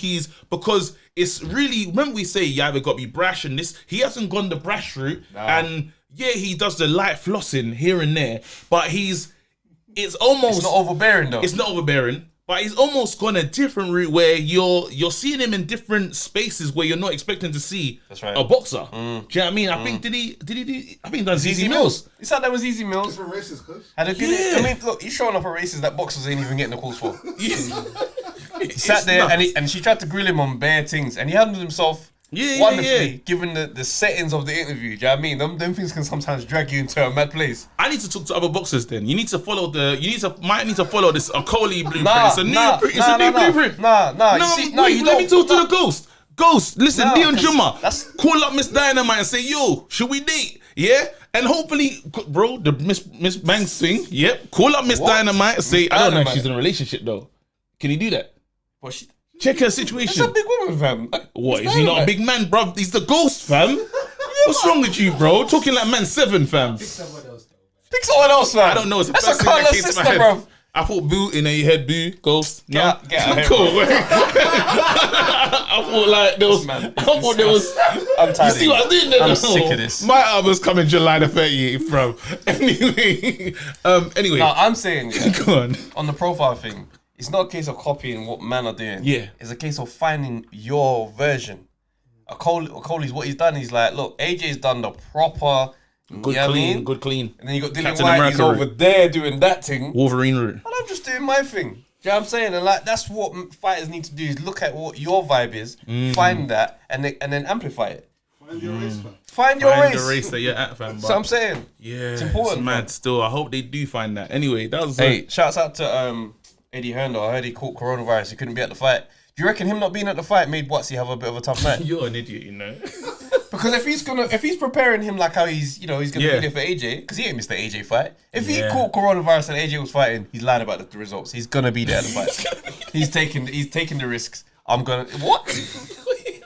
because it's really, when we say you either got to be brash and this, he hasn't gone the brash route. Nah. And yeah, he does the light flossing here and there, but it's almost. It's not overbearing though. It's not overbearing, but he's almost gone a different route where you're seeing him in different spaces where you're not expecting to see a boxer. Do you know what I mean? I think, I think he done Easy Mills. He sat there with Easy Mills. Different races, cuz. Had a good. I mean, look, he's showing up at races that boxers ain't even getting the calls for. He sat there and she tried to grill him on bare things, and he handled himself wonderfully, given the settings of the interview. Do you know what I mean? Them things can sometimes drag you into a mad place. I need to talk to other boxers then. You need to follow might need to follow this Coley blueprint. Nah, it's a new blueprint. Let me talk to the Ghost. Ghost, listen, Dion Juma, that's- call up Miss Dynamite and say, yo, should we date? Yeah? And hopefully, bro, the Miss Banks thing, yep. Call up Miss Dynamite and say, I don't know if she's in a relationship though. Can you do that? Check her situation. That's a big woman, fam. What, is he not a big man, bro? He's the Ghost, fam. What's wrong with you, bro? Talking like man 7, fam. Pick someone else, though. Pick someone else, fam. I don't know. It's the That's first a thing that colourless came to my sister, head. bro. I thought Boo in your head, Boo, Ghost. No? Get out of here, Cool. bro. I thought like there was. Man, I thought there was. I'm You tired. see what I did there? I'm sick of this. My album's coming July the 30th, bro. Anyway. No, I'm saying, Go on. on the profile thing, it's not a case of copying what man are doing. Yeah. It's a case of finding your version. Coley's what he's done. He's like, look, AJ's done the proper, Good clean. Good clean. And then you got Dylan Captain White. America He's over route. there doing that thing. Wolverine route. And I'm just doing my thing. Do you know what I'm saying? And like that's what fighters need to do is look at what your vibe is, find that, and then amplify it. Find your race, fam. Find your Find race. the race that you're at, fam. So I'm saying. Yeah, it's important. It's mad still. I hope they do find that. Anyway, that was Hey, shouts out to Eddie Hearn though. I heard he caught coronavirus. He couldn't be at the fight. Do you reckon him not being at the fight made Watsi have a bit of a tough night? You're an idiot, you know. Because if he's preparing him like how he's gonna be there for AJ, because he ain't missed the AJ fight. If he caught coronavirus and AJ was fighting, he's lying about the results. He's gonna be there at the fight. he's taking the risks. What?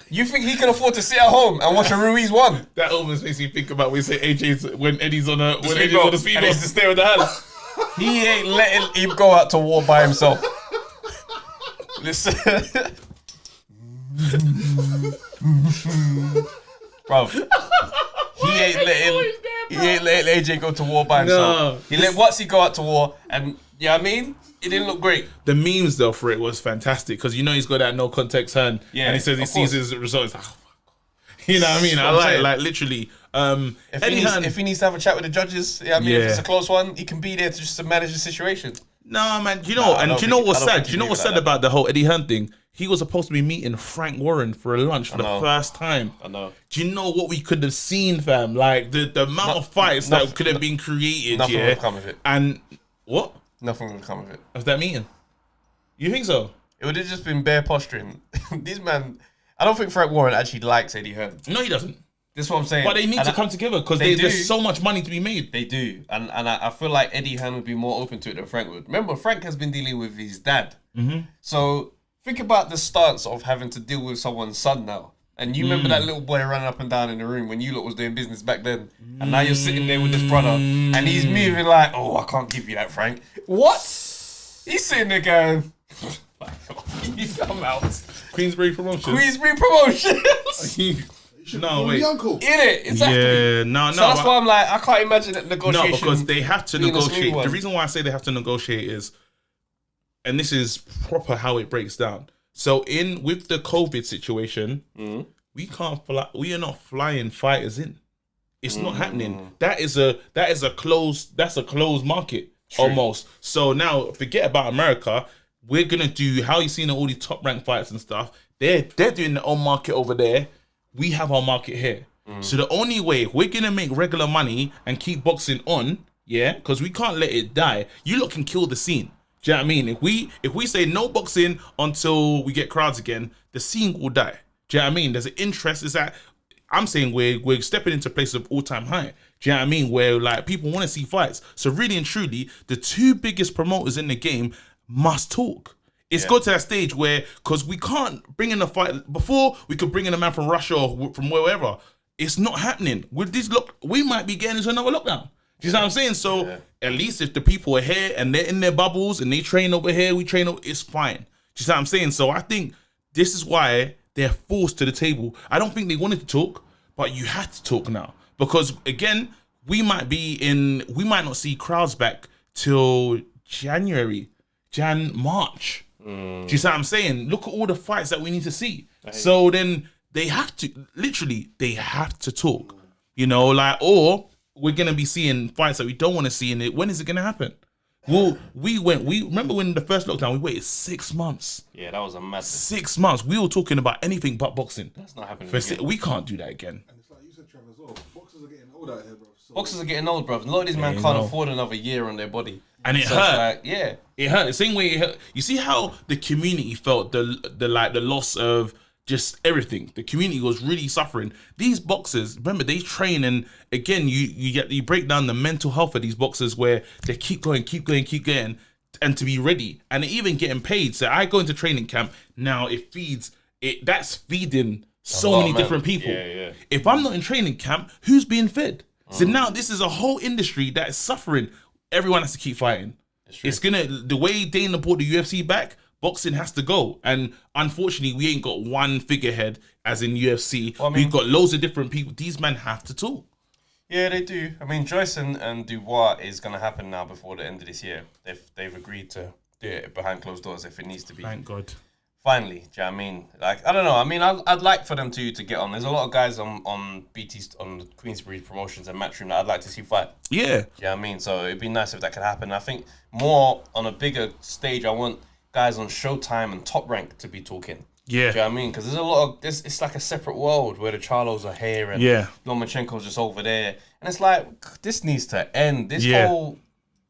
You think he can afford to sit at home and watch a Ruiz one? That almost makes me think about when Eddie's on the Speedboat. speedboat. And he's to stay with the hand. He ain't letting him go out to war by himself. Listen. Bro, he ain't letting AJ go to war by himself. No. He let Watsi go out to war, and you know what I mean? It didn't look great. The memes though for it was fantastic because you know he's got that no context hand, Yeah, and he says he of course. sees his results. Like, oh, fuck. You know what I mean? I what I'm saying. like literally. If he needs to have a chat with the judges, yeah, I mean, if Yeah. it's a close one, he can be there to manage the situation. No, man. Do you I know? don't Do you know think- what's I don't sad? think Do you know he'd what's do it sad like about the whole Eddie Hearn thing? He was supposed to be meeting Frank Warren for a lunch for the know. first time. I know. Do you know what we could have seen, fam? Like the amount of fights that could have been created. Nothing Yeah. would have come of it. And what? Nothing would have come of it. Of that meeting? You think so? It would have just been bare posturing. These man, I don't think Frank Warren actually likes Eddie Hearn. No, he doesn't. This is what I'm saying. But they need And to come together because they there's do. so much money to be made. They do, and I feel like Eddie Hearn would be more open to it than Frank would. Remember, Frank has been dealing with his dad, so think about the stance of having to deal with someone's son now. And you remember that little boy running up and down in the room when you lot was doing business back then, and now you're sitting there with this brother, and he's moving like, "Oh, I can't give you that, Frank." What? He's sitting there going, "I'm out." Queensbury promotion. Queensbury Promotions. No, Call wait. me uncle. In it, exactly. Yeah, no. So that's why I'm like, I can't imagine that negotiation. No, because they have to being a smooth negotiate. one. The reason why I say they have to negotiate is, and this is proper how it breaks down. So with the COVID situation, we can't fly. We are not flying fighters in. It's not happening. That is a closed market almost. So now forget about America. We're gonna do how you seen all these top ranked fights and stuff. They're doing their own market over there. We have our market here. So the only way if we're gonna make regular money and keep boxing on, yeah, because we can't let it die. You lot can kill the scene. Do you know what I mean? If we say no boxing until we get crowds again, the scene will die. Do you know what I mean? There's an interest. Is that I'm saying we're stepping into places of all time high. Do you know what I mean? Where like people want to see fights. So really and truly, the two biggest promoters in the game must talk. It's got to that stage where, because we can't bring in a fight. Before, we could bring in a man from Russia or from wherever. It's not happening. With this we might be getting into another lockdown. Do you know what I'm saying? So at least if the people are here and they're in their bubbles and they train over here, we train over, it's fine. Do you know what I'm saying? So I think this is why they're forced to the table. I don't think they wanted to talk, but you had to talk now. Because again, we might not see crowds back till March. Do you see what I'm saying? Look at all the fights that we need to see. So then they have to talk. You know, like, or we're gonna be seeing fights that we don't want to see in it. When is it gonna happen? Well, we remember when the first lockdown, we waited 6 months. Yeah, that was a madness. 6 months. We were talking about anything but boxing. That's not happening We can't do that again. And it's like you said, Trevor, as well. Boxers are getting old out here, bro. So Boxers are getting old, bro. A lot of these men can't afford another year on their body. And it So hurt. it's like, yeah. It hurt. The same way it hurt. You see how the community felt the loss of just everything. The community was really suffering. These boxers, remember, they train, and again, you break down the mental health of these boxers where they keep going, and to be ready, and they're even getting paid. So I go into training camp now. It feeds it. That's feeding so many different people. Yeah. If I'm not in training camp, who's being fed? So now this is a whole industry that's suffering. Everyone has to keep fighting. It's gonna, the way Dana brought the UFC back, boxing has to go. And unfortunately, we ain't got one figurehead as in UFC. Well, I mean, we've got loads of different people. These men have to talk. Yeah, they do. I mean, Joyce and Dubois is going to happen now before the end of this year. They've agreed to do it behind closed doors if it needs to be. Thank God. Finally, do you know what I mean? Like, I don't know. I mean, I'd like for them to get on. There's a lot of guys on BT's, on Queensberry Promotions and Matchroom that I'd like to see fight. Yeah. Do you know what I mean? So it'd be nice if that could happen. I think more on a bigger stage, I want guys on Showtime and Top Rank to be talking. Yeah. Do you know what I mean? Because there's a lot of it's like a separate world where the Charlos are here and Lomachenko's just over there. And it's like, this needs to end. This whole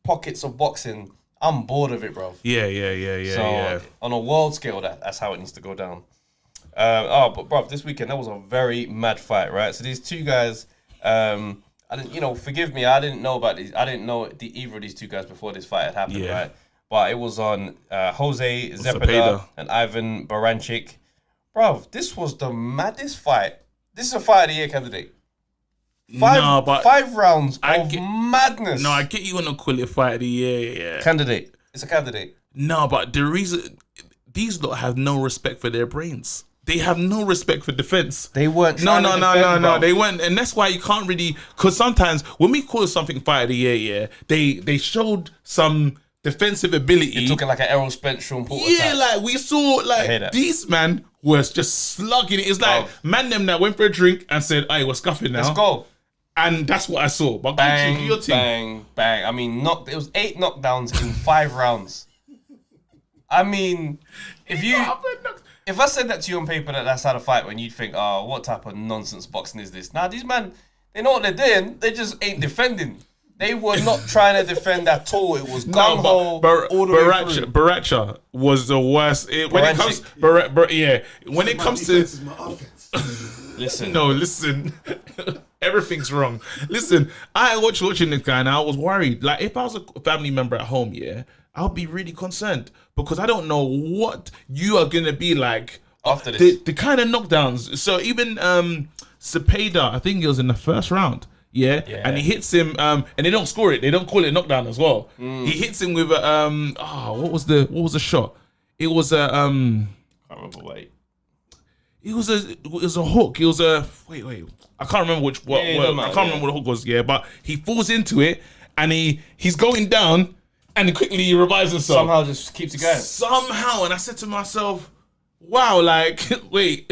pockets of boxing, I'm bored of it, bro. Yeah. On a world scale, that's how it needs to go down. But bro, this weekend, that was a very mad fight, right? So these two guys, I didn't, forgive me, I didn't know about these. I didn't know either of these two guys before this fight had happened, right? But it was on Jose Zepeda and Ivan Baranchyk. Bro, this was the maddest fight. This is a fight of the year candidate. 5 rounds of madness. No, I get you want to call it fight of the year, yeah. Candidate. It's a candidate. No, but the reason, these lot have no respect for their brains. They have no respect for defense. They weren't No, trying to defend, bro. they weren't. And that's why you can't really, because sometimes when we call something fight of the year, they showed some defensive ability. You're talking like an Errol Spence, Sean Porter type. Like we saw, like these man was just slugging it. It's like man them that went for a drink and said, "Hey, we're scuffing now. Let's go." And that's what I saw. But Bang, your team. bang. I mean, it was 8 knockdowns in 5 rounds. I mean, if I said that to you on paper that's how to fight, when you'd think, oh, what type of nonsense boxing is this? Now, these men, they know what they're doing. They just ain't defending. They were not trying to defend at all. It was gung-ho all the way through. Baranchyk was the worst. When it comes, when it comes to... Listen. Everything's wrong. Listen, I watching this guy and I was worried. Like, if I was a family member at home, I'll be really concerned because I don't know what you are going to be like after this. The kind of knockdowns. So even Zepeda, I think it was in the first round. Yeah. And he hits him, and they don't score it. They don't call it a knockdown as well. He hits him with a, what was the shot? It was a, I can't remember, wait. It was a hook. It was a, wait. I can't remember I can't remember what the hook was, but he falls into it, and he's going down, and quickly he revives himself. Somehow just keeps it going. Somehow, and I said to myself, wow, like, wait.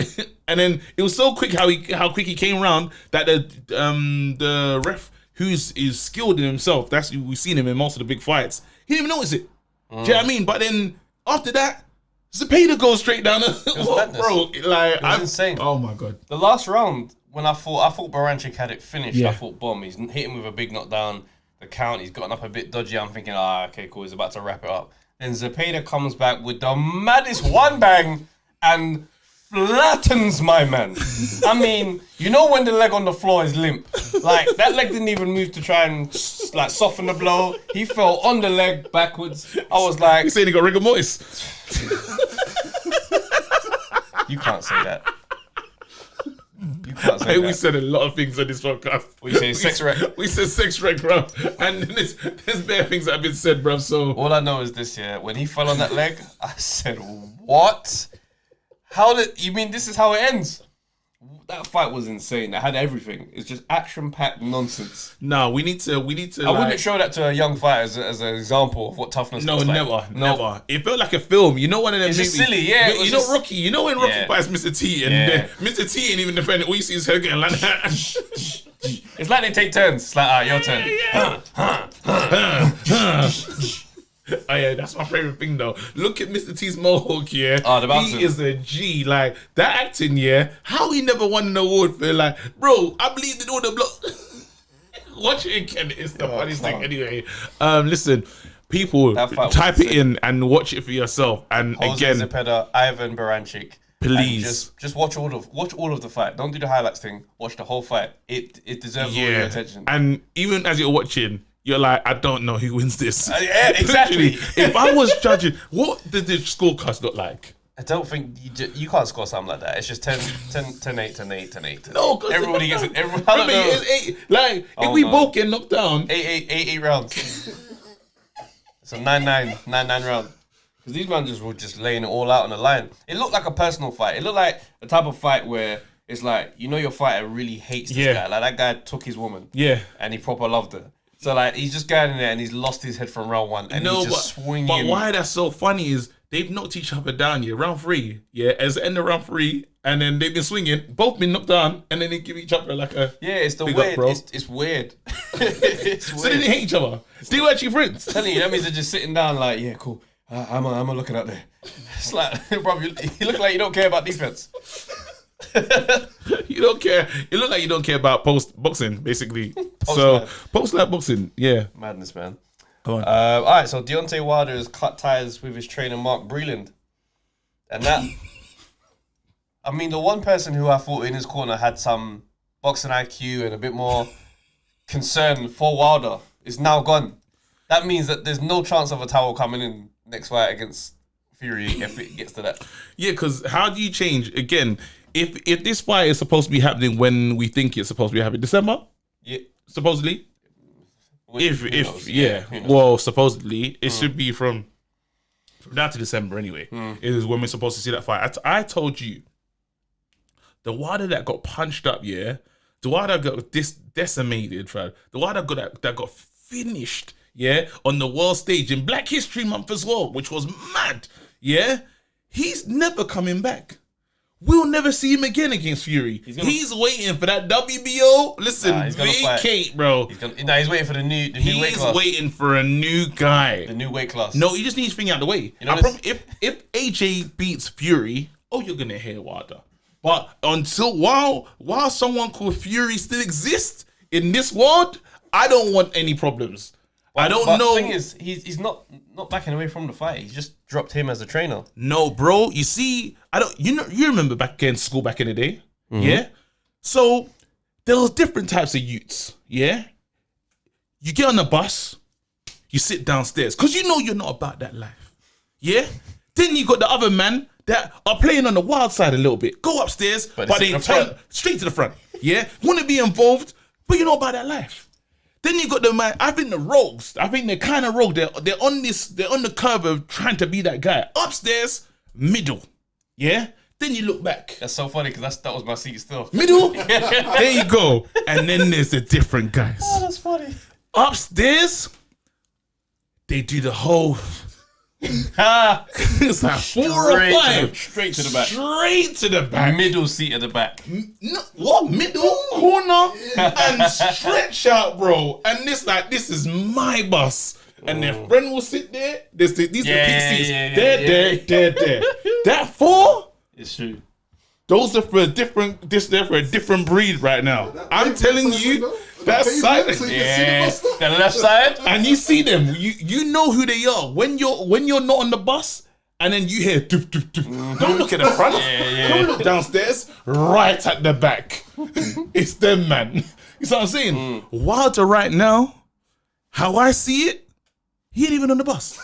And then it was so quick how quick he came around that the ref, who's skilled in himself, we've seen him in most of the big fights, he didn't even notice it. Do you know what I mean? But then after that, Zepeda goes straight down. Bro, like, it was insane. Oh my God. The last round, when I thought Baranchyk had it finished, I thought, bomb, he's hit him with a big knockdown. The count, he's gotten up a bit dodgy. I'm thinking, okay, cool, he's about to wrap it up. Then Zepeda comes back with the maddest one bang and flattens my man. I mean, when the leg on the floor is limp, like that leg didn't even move to try and like soften the blow. He fell on the leg backwards. I was like, you saying he got rigor mortis? You can't say that. You can't say that. We said a lot of things on this podcast. We say sex wreck. We said sex wreck, bro. And there's bare things that have been said, bro. So all I know is this: when he fell on that leg, I said, "What? You mean this is how it ends?" That fight was insane. It had everything. It's just action-packed nonsense. No, we need to. I wouldn't show that to a young fighter as an example of what toughness looks like. Never. It felt like a film. You know, one of them. It's just silly, yeah. Rocky. You know when Rocky fights Mr. T and Mr. T ain't even defending. All you see is her getting like that. It's like they take turns. It's like, your turn. Oh yeah, that's my favorite thing though. Look at Mr. T's mohawk, yeah. Oh, the bouncer. He is a G. Like that acting, yeah. How he never won an award for like, bro? I believed in all the block. Watch it again. It's the funniest thing. Anyway, listen, people, type it in and watch it for yourself. And Jose again, Zepeda, Ivan Baranchyk. please, Just watch all of the fight. Don't do the highlights thing. Watch the whole fight. It deserves all your attention. And even as you're watching, you're like, I don't know who wins this. Yeah, exactly. If I was judging, what did the scorecards look like? I don't think you can't score something like that. It's just 10, 8, 10, 8, 10, 8. No, because everybody gets it. I don't know. It's 8. Like, if we both get knocked down, 8 rounds. So 9 rounds. Because these managers were just laying it all out on the line. It looked like a personal fight. It looked like a type of fight where it's like, you know, your fighter really hates this guy. Like, that guy took his woman. Yeah. And he proper loved her. So, like, he's just going in there and he's lost his head from round 1. And he's just swinging. But why that's so funny is they've knocked each other down, round 3. Yeah, as the end of round 3. And then they've been swinging, both been knocked down, and then they give each other like a... Yeah, it's the big weird. up, bro. It's weird. It's So they didn't hate each other. They were actually friends. Telling you, that means they're just sitting down like, yeah, cool. I'm looking out there. It's like, bro, you look like you don't care about defense. You don't care. You look like you don't care about post boxing, basically. Post-lab boxing, yeah. Madness, man. Come on. All right, so Deontay Wilder has cut ties with his trainer, Mark Breland. And that... I mean, the one person who I thought in his corner had some boxing IQ and a bit more concern for Wilder is now gone. That means that there's no chance of a towel coming in next fight against Fury if it gets to that. Yeah, because how do you change? Again, if this fight is supposed to be happening when we think it's supposed to be happening, December? Yeah. Supposedly? Who knows? Yeah. Who knows? Well, supposedly, it should be from now to December anyway. It is when we're supposed to see that fight. I told you, the Wilder that got punched up, the Wilder got decimated, fam. The Wilder that got finished, on the world stage in Black History Month as well, which was mad, he's never coming back. We'll never see him again against Fury. He's waiting for that WBO. Listen, vacate, bro. He's waiting for the new weight class. He's waiting for a new guy. The new weight class. No, he just needs to figure out the way. You know if AJ beats Fury, you're gonna hear Wilder. But while someone called Fury still exists in this world, I don't want any problems. I don't know. The thing is, he's not backing away from the fight. He's just dropped him as a trainer. No, bro. You see, you remember back in school back in the day, yeah. So there was different types of youths, yeah. You get on the bus, you sit downstairs because you know you're not about that life, yeah. Then you got the other man that are playing on the wild side a little bit. Go upstairs, but they turn straight to the front. Yeah, want to be involved, but you know about that life. Then you got the man. I think the rogues. I think they're kind of rogue. They're on the curve of trying to be that guy. Upstairs, middle. Yeah. Then you look back. That's so funny because that was my seat still. Middle. There you go. And then there's the different guys. Oh, that's funny. Upstairs, they do the whole. It's like 4 or 5. Straight to the back. Straight to the back. Middle seat at the back. No, what? Middle corner and stretch out, bro. And this is my bus. And their friend will sit there. These are peak seats. There. That 4. It's true. Those are for a different. They're for a different breed right now. I'm telling you, that side, the left side, and you see them. You know who they are when you're not on the bus, and then you hear. Doof, doof, doof. Don't look at the front. Don't look downstairs. Right at the back, it's them, man. You see what I'm saying? Wilder right now, how I see it, he ain't even on the bus.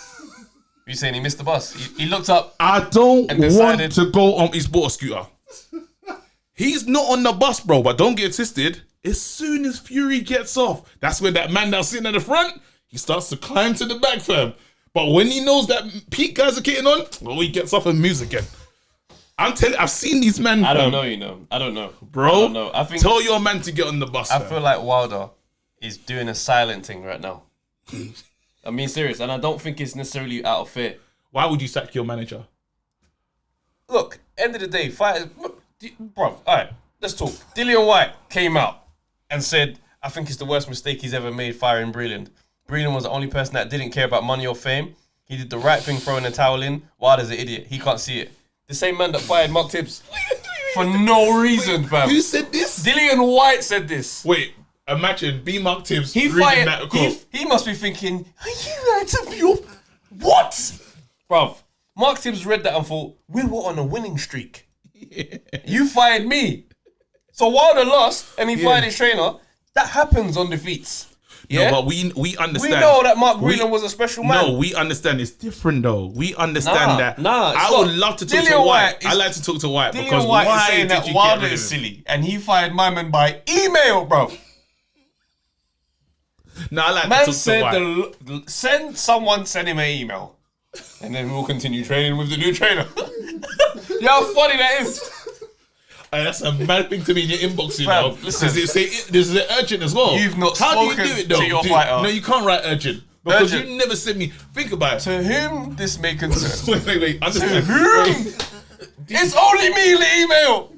You saying he missed the bus? He looked up. I don't want to go on his water scooter. He's not on the bus, bro, but don't get twisted. As soon as Fury gets off, that's when that man that's sitting at the front, he starts to climb to the back, fam. But when he knows that peak guys are getting on, he gets off and moves again. I'm telling you, I've seen these men. I don't know, I don't know. Bro, I don't know. I think tell your man to get on the bus. I feel like Wilder is doing a silent thing right now. I mean, serious. And I don't think it's necessarily out of fear. Why would you sack your manager? Look, end of the day, fight. Bro, all right, let's talk. Dillian White came out and said, I think it's the worst mistake he's ever made firing Breland. Breland was the only person that didn't care about money or fame. He did the right thing throwing the towel in. Wilder's an idiot. He can't see it. The same man that fired Mark Tibbs for no reason, fam. Who said this? Dillian White said this. Wait, imagine B Mark Tibbs He reading fired. that quote. He must be thinking, are you right to view? What? Bruv, Mark Tibbs read that and thought, we were on a winning streak. Yeah. You fired me. So Wilder lost and he fired his trainer. That happens on defeats. Yeah? No, but we understand. We know that Mark Breland was a special man. No, we understand it's different though. We understand that. I would love to talk to White. I like to talk to White because White why is saying did that you Wilder get rid is of him? silly and he fired my man by email, bro. No, I like Man to talk to White. Send him an email and then we'll continue training with the new trainer. You know how funny that is? That's a mad thing to be in your inbox, you Fam, know. listen. There's an urgent as well. You've not How do you spoken do it though? to your fighter. No, you can't write urgent because Urgent. you never sent me. Think about it. To whom this may concern. Wait. To Understand? whom? It's only me in the email.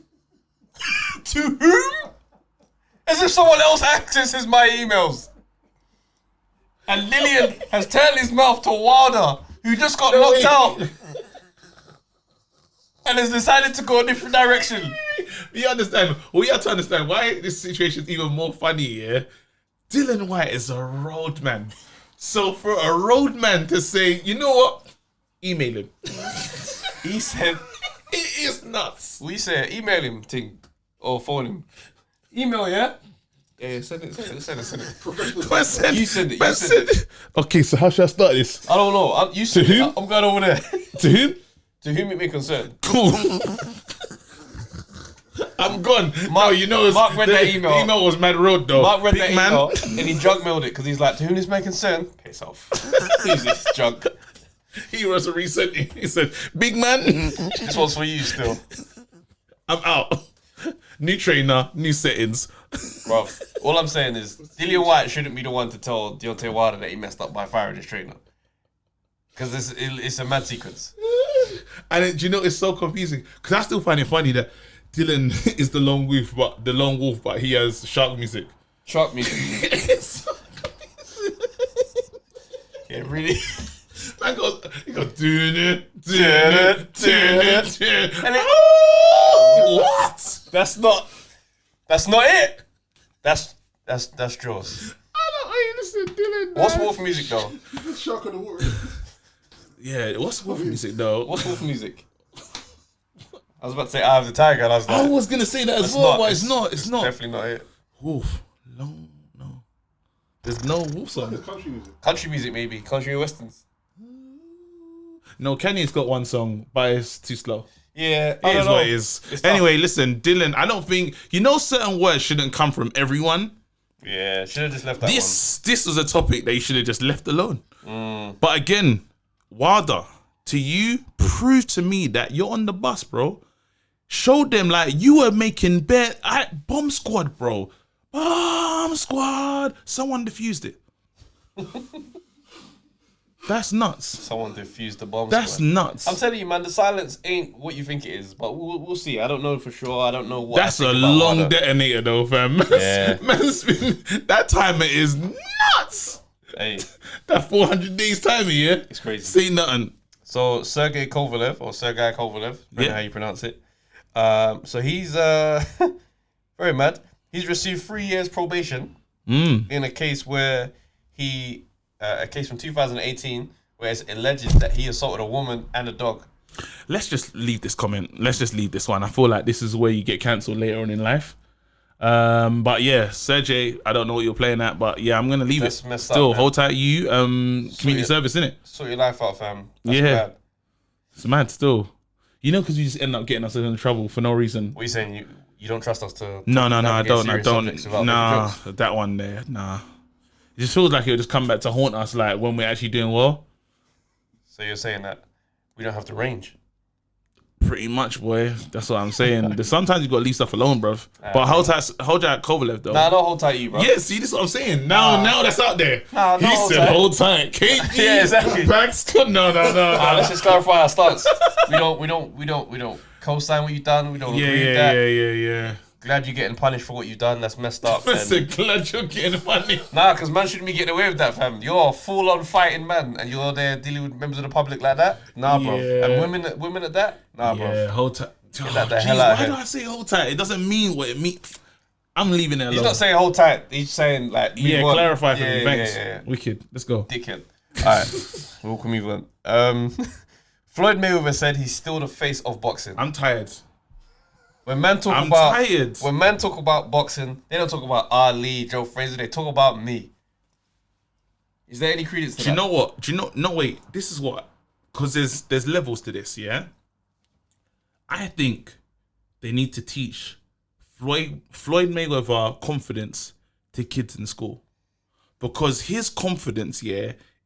To whom? As if someone else accesses my emails. And Lillian has turned his mouth to Wilder, who just got knocked out. And has decided to go a different direction. You understand? We have to understand why this situation is even more funny, yeah? Dillian White is a roadman. So for a roadman to say, you know what? Email him. He said, It is nuts. we said, email him, ting, or phone him. Email, yeah? Yeah, send it. Man said- You said it, man you said said- Okay, so how should I start this? I don't know. You said whom? I'm going over there. To whom? To whom it may concern. Cool. I'm gone. Mark- You know, Mark read the that email. The email was mad road though. Mark read Big that man. email and he junk mailed it because he's like, to whom this may concern, piss off. Who's this junk? He was recently. He said, "Big man, This one's for you still. I'm out. New trainer, new settings." Bro, all I'm saying is Dillian White shouldn't be the one to tell Deontay Wilder that he messed up by firing his trainer. Because it's a mad sequence. And do you know it's so confusing? Because I still find it funny that Dylan is the lone wolf, but he has shark music. Shark music. It's so confusing. Yeah, really. Man goes, he goes, turn it. And it, What? that's not it. That's Jaws. I understand Dylan. What's man. wolf music though? Shark on the water. Yeah, what's wolf music though? What's wolf music? I was about to say Eye of the Tiger and I was like, I was gonna say that as that's well, not- but it's not. It's not. Definitely not it. Wolf. No. There's no wolf song. It's country music. Country music maybe. Country and westerns. No, Kenya's got one song, but it's too slow. Yeah, It is what it is. It's tough. Anyway, listen, Dylan, I don't think, certain words shouldn't come from everyone. Yeah, should have just left that This was a topic that you should have just left alone. But again, Wilder, to you, prove to me that you're on the bus, bro. Show them like you were making Bomb Squad, bro. Bomb Squad. Someone defused it. That's nuts. Someone defused the bomb. That's squad. nuts. I'm telling you, man, the silence ain't what you think it is, but we'll see. I don't know for sure. I don't know what. That's I a think about long Wilder. detonator though, fam. Yeah. Man's been, that timer is nuts. Hey, That 400 days timer, yeah? it's crazy. Say nothing. So Sergei Kovalev, depending Yeah. on how you pronounce it. So he's very mad. He's received 3 years probation in a case where a case from 2018 where it's alleged that he assaulted a woman and a dog. Let's just leave this comment. Let's just leave this one. I feel like this is where you get cancelled later on in life. But yeah, Sergey, I don't know what you're playing at, but yeah, I'm gonna leave That's it. messed up, Still, man. hold tight, you. Community service, innit? Sort your life out, fam. That's Yeah. bad. It's mad still. You know, because we just end up getting ourselves in trouble for no reason. What are you saying? You don't trust us to? No, I navigate don't. serious subjects without Nah, making jokes? that one there. Nah. It just feels like it'll just come back to haunt us, like when we're actually doing well. So you're saying that we don't have the range? Pretty much, boy. That's what I'm saying. Sometimes you got to leave stuff alone, bruv. But hold tight Kovalev though. Nah, don't hold tight, you, bro. Yeah, see, this is what I'm saying. Now that's out there. Nah, he hold said, tight. hold tight. KG, Yeah, exactly. Baxter. No. Let's just clarify our stance. We don't co-sign what you've done. We don't agree with that. Yeah. glad you're getting punished for what you've done. That's messed up. I said, glad you're getting punished. Nah, because man shouldn't be getting away with that, fam. You're a full-on fighting man, and you're there dealing with members of the public like that. Nah, bro. Yeah. And women at that. Nah, bro. Yeah, hold tight. that the hell out of why here. do I say hold tight? It doesn't mean what it means. I'm leaving it alone. He's not saying hold tight. He's saying like. Yeah, move on. clarify for me. Yeah, Thanks. yeah. Wicked. Let's go. Dickhead. All right, we'll move on. Floyd Mayweather said he's still the face of boxing. I'm tired. When men talk I'm about tired. when men talk about boxing, they don't talk about Ali, Joe Frazier. They talk about me. Is there any credence to Do you that? know what? Do you know? No, wait. This is what. Because there's levels to this. Yeah. I think they need to teach Floyd Mayweather confidence to kids in school, because his confidence,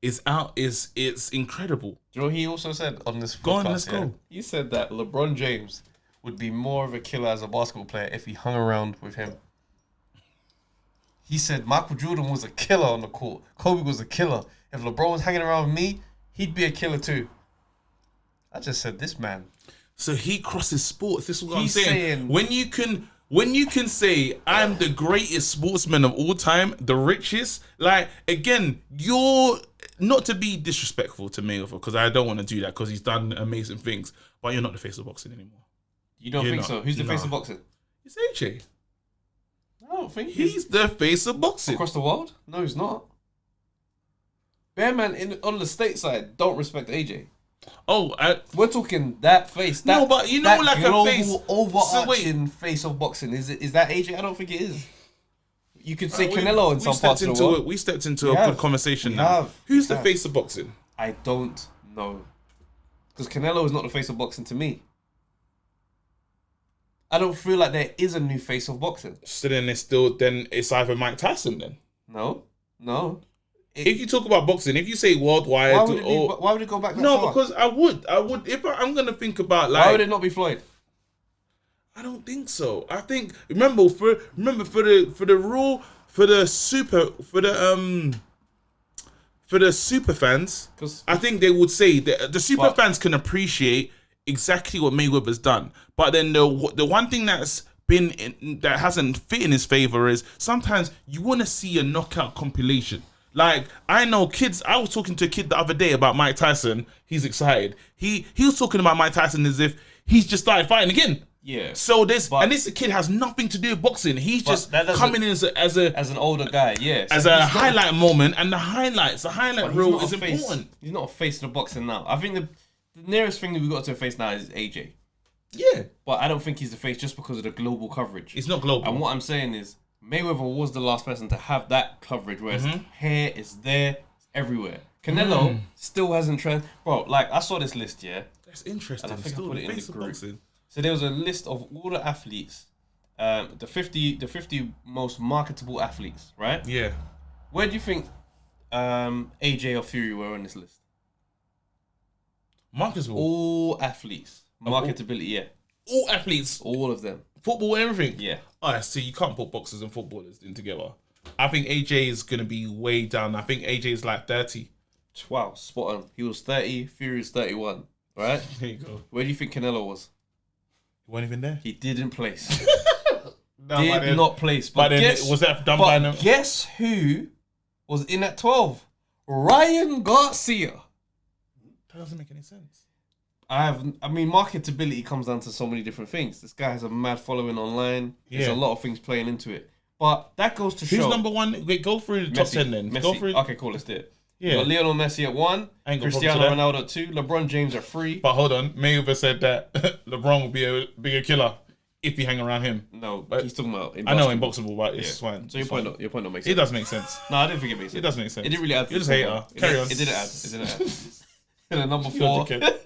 it's incredible. Do you know what he also said on this podcast? Go on, let's go. He said that LeBron James would be more of a killer as a basketball player if he hung around with him. He said Michael Jordan was a killer on the court. Kobe was a killer. If LeBron was hanging around with me, he'd be a killer too. I just said this man. So he crosses sports. This is what He's I'm saying. When you can say I'm the greatest sportsman of all time, the richest, like again, you're not to be disrespectful to Mayweather, because I don't want to do that, because he's done amazing things, but you're not the face of boxing anymore. You don't You're think not. so? Who's the face No. of boxing? It's AJ. I don't think He's the face of boxing. across the world. No, he's not. Bear man on the stateside don't respect AJ. Oh, We're talking that face. That, No, but you know, that like a global face- overarching face of boxing. Is that AJ? I don't think it is. You could say Canelo in some parts of the world. We stepped into We a have. good conversation We now. have. Who's We the have. face of boxing? I don't know, because Canelo is not the face of boxing to me. I don't feel like there is a new face of boxing. So then it's either Mike Tyson then. No. If you talk about boxing, if you say worldwide, Why would it go back that no, far? because I would. If I'm gonna think about like, Why would it not be Floyd? I don't think so. I think remember for the super fans, 'Cause- I think they would say that the super But- fans can appreciate exactly what Mayweather's done. But then the one thing that hasn't fit in his favor is sometimes you want to see a knockout compilation. Like, I know kids, I was talking to a kid the other day about Mike Tyson. He's excited. He was talking about Mike Tyson as if he's just started fighting again. Yeah. So this kid has nothing to do with boxing. He's But just that doesn't- coming in as As an older guy, yeah. So a he's not- highlight moment, and the highlight but he's reel not is a face. important. He's not a face of the boxing now. I think the nearest thing that we got to a face now is AJ. Yeah, But I don't think he's the face just because of the global coverage. it's not global. And what I'm saying is, Mayweather was the last person to have that coverage where his hair is there, it's everywhere. Canelo still hasn't bro, like, I saw this list, yeah? That's interesting. And I think I Still put the it in face the of group. boxing. So there was a list of all the athletes, the 50 most marketable athletes, right? Yeah. Where do you think AJ or Fury were on this list? Marketable. All athletes. Marketability, yeah. All athletes, All of them. football, everything. Yeah. Alright, so you can't put boxers and footballers in together. I think AJ is gonna be way down. I think AJ is like 30. Wow, spot on. He was 30, Fury was 31, right? There you go. Where do you think Canelo was? He wasn't even there. He didn't place. No, Did not place. But then was that done by them? Guess who was in at 12? Ryan Garcia. That doesn't make any sense. I mean, marketability comes down to so many different things. This guy has a mad following online. There's Yeah. a lot of things playing into it. But that goes to Who's show. number one? Wait, go through the top 10 then. Messi. Go through. Okay, cool, let's do it. Yeah. You got Lionel Messi at 1, I ain't got Cristiano problem Ronaldo at 2, LeBron James at 3. But hold on, Mayweather said that LeBron will be a bigger killer if you hang around him. No, But he's talking about in I know in basketball. boxable, but it's fine. So your It's point, fine. don't, your point don't make It sense. does make sense. No, I didn't think it made sense. It does make sense. It didn't really add to You're the just a hater. football. Carry on. It didn't add. It didn't add. And then number You're 4. a dickhead.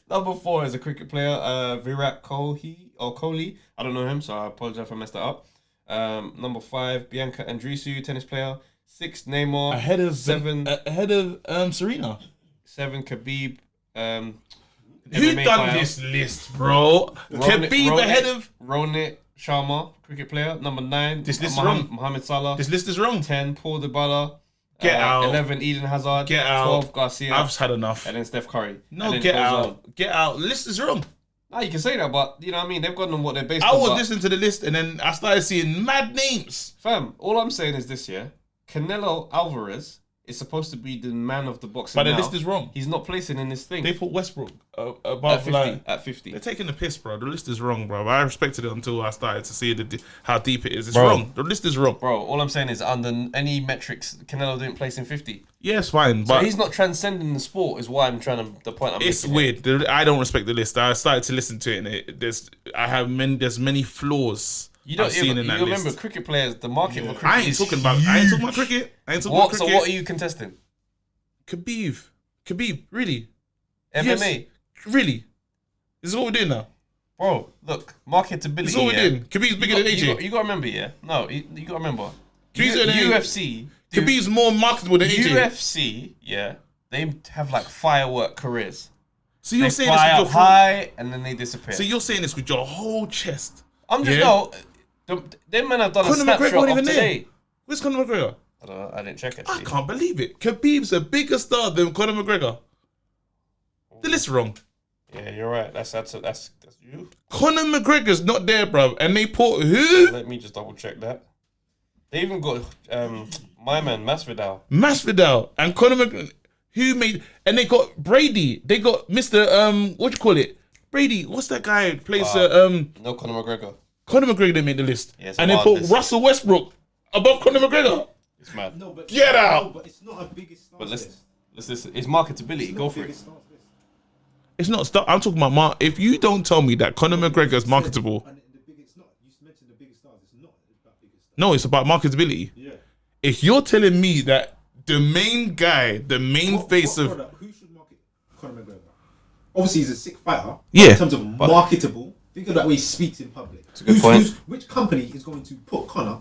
Number 4 is a cricket player, Virat Kohli. I don't know him, so I apologize if I messed that up. Number 5, Bianca Andreescu, tennis player. 6, Neymar. Ahead of 7, Serena. 7, Khabib. Who MMA done fighter. this list, bro? Khabib ahead of. Ronit Sharma, cricket player. Number 9, This list is wrong. Mohamed Salah. This list is wrong. 10, Paul Dybala. Get out. 11, Eden Hazard. Get out. 12, Garcia. I've had enough. And then Steph Curry. No, And then get it goes out. on. Get out. List is wrong. Nah, you can say that, but you know what I mean? They've gone on what they're based I on. was but- listening to the list and then I started seeing mad names. Fam, all I'm saying is this, yeah? Canelo Alvarez is supposed to be the man of the boxing But the now. list is wrong. He's not placing in this thing. They put Westbrook at above 50. like... At 50. They're taking the piss, bro. The list is wrong, bro. I respected it until I started to see how deep it is. It's Bro. wrong. The list is wrong. Bro, all I'm saying is under any metrics, Canelo didn't place in 50. Yeah, it's fine, So but he's not transcending the sport is why I'm trying to, the point I'm it's making. weird. I don't respect the list. I started to listen to it and there's many flaws You don't I've seen in that remember list. cricket players, the market for cricket I ain't is talking about cricket. I ain't talking about So cricket. what are you contesting? Khabib, really? MMA? Yes. Really? This is what we're doing now. Bro, look, marketability. This is what we're doing. Khabib's bigger than AJ. You got to remember, yeah? No, you got to remember. Khabib's bigger than AJ. UFC. Khabib's more marketable than AJ. UFC, yeah, they have like firework careers. So you're They saying fly this up with your high and then they disappear. So you're saying this with your whole chest. I'm just, yeah? them men have done Conor a McGregor snapshot wasn't of even there. today. Where's Conor McGregor? I don't know, I didn't check I actually. can't believe it. Khabib's a bigger star than Conor McGregor. The list's wrong. Yeah, you're right. That's you. Conor McGregor's not there, bro. And they put who? Let me just double check that. They even got my man Masvidal. Masvidal and Conor McGregor. Who made? And they got Brady. They got Mr. What you call it? Brady. What's that guy who plays? No Conor McGregor. Conor McGregor didn't make the list. Yeah, it's and they wild put list. Russell Westbrook above Conor McGregor. It's mad. No, but Get out. No, but it's not a biggest stars But list. let's listen. It's marketability. It's Go not for it. biggest stars list. It's not stuff. I'm talking about if you don't tell me that Conor McGregor is marketable, And the biggest, not you mentioned the biggest stars. It's not about biggest stars. no, it's about marketability. Yeah. If you're telling me that the main guy, the main face of Brother, who should market Conor McGregor? Obviously, he's a sick fighter. Yeah. In terms of marketable, think of that way he speaks in public. It's a good point. Which company is going to put Conor?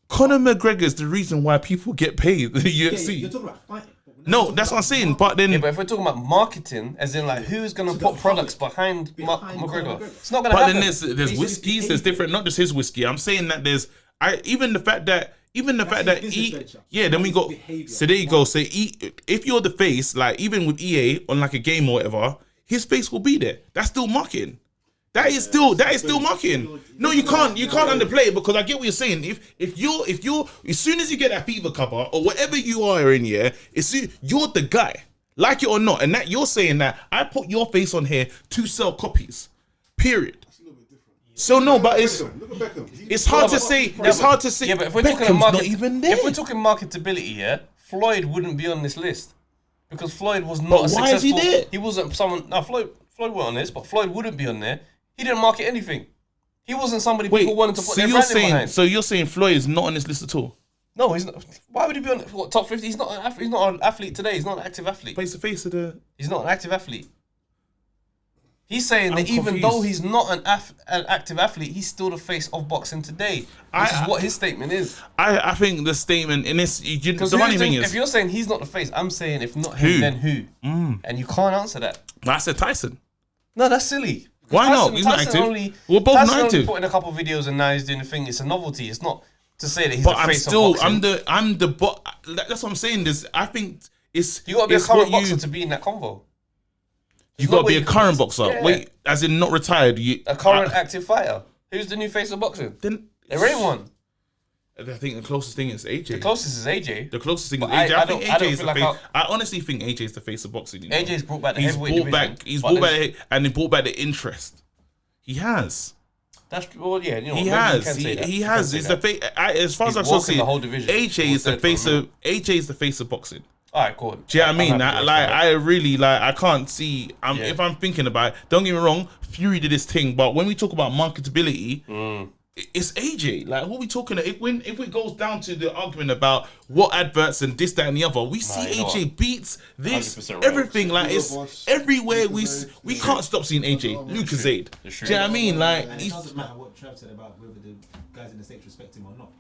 Conor McGregor is the reason why people get paid the Yeah, UFC. you're talking about fighting. but we're not No, talking that's what I'm about saying. But then, Yeah, but if we're talking about marketing, as in like who's gonna To put the products public. behind Behind Conor McGregor? McGregor. It's not gonna but happen. then there's Basically, whiskeys. There's anything. different. Not just his whiskey. I'm saying that there's. Even the fact that his business venture. yeah. Then we His got. behavior. So there you go. So if you're the face, like even with EA on like a game or whatever, his face will be there. That's still marketing. That is still marketing. No, you can't underplay it because I get what you're saying. If you're as soon as you get that fever cover or whatever you are in here, you're the guy, like it or not, and that you're saying that I put your face on here to sell copies. Period. So no, but it's Look at Beckham. it's hard to say. It's hard to say. Yeah, but if we're Beckham's talking about not even there. if we're talking marketability, yeah, Floyd wouldn't be on this list because Floyd was not But a why successful. is he there? He wasn't someone. No, Floyd wasn't on this, but Floyd wouldn't be on there. He didn't market anything. He wasn't somebody Wait, people wanted to put so their you're branding saying behind. Floyd is not on this list at all? No, he's not. Why would he be on top 50? He's not an athlete today. He's not an active athlete. But he's the face of the. He's not an active athlete. He's saying I'm that even confused. though he's not an active athlete, he's still the face of boxing today. Which is what his statement is. I think the statement in this. The funny thing If is, you're saying he's not the face, I'm saying if not him, Who? then who? And you can't answer that. I said Tyson. No, that's silly. Why not? He's not active. We're both Tyson not only active. put in a couple of videos and now he's doing the thing. It's a novelty. It's not to say that he's But the I'm face still. of boxing. That's what I'm saying. I think it's. You got to be a it's current what boxer to be in that convo. You There's got no to way be a you can current be- boxer. Yeah. Wait, as in not retired. A current active fighter. Who's the new face of boxing? Then There ain't one. I think the closest thing is AJ. The closest is AJ. The closest thing is But AJ. I I think don't- I AJ don't is feel the like face. I honestly think AJ is the face of boxing. You know? AJ's brought back the He's heavyweight brought division. back. He's But brought there's- back, and he brought back the interest. He has. That's well, yeah. You know, He maybe you has. can say that. He You has. can He's say the that. face. As far as He's I'm so walking seeing, the whole division. AJ is the face of. AJ is the face of boxing. All right, cool. Do you know what I mean? I'm happy with that. I really like. I can't see. Yeah. If I'm thinking about it, don't get me wrong. Fury did his thing, but when we talk about marketability, it's AJ. Like, what are we talking? If it goes down to the argument about what adverts and this, that, and the other, we see you know AJ beats this 100% right. everything. Like, it's Boss, everywhere. Lucas We Aid. can't stop seeing AJ. Lucas Aid. Do It's true. you know what I mean? Like, And it he's. doesn't matter what Trev said about whether the guys in the States respect him or not.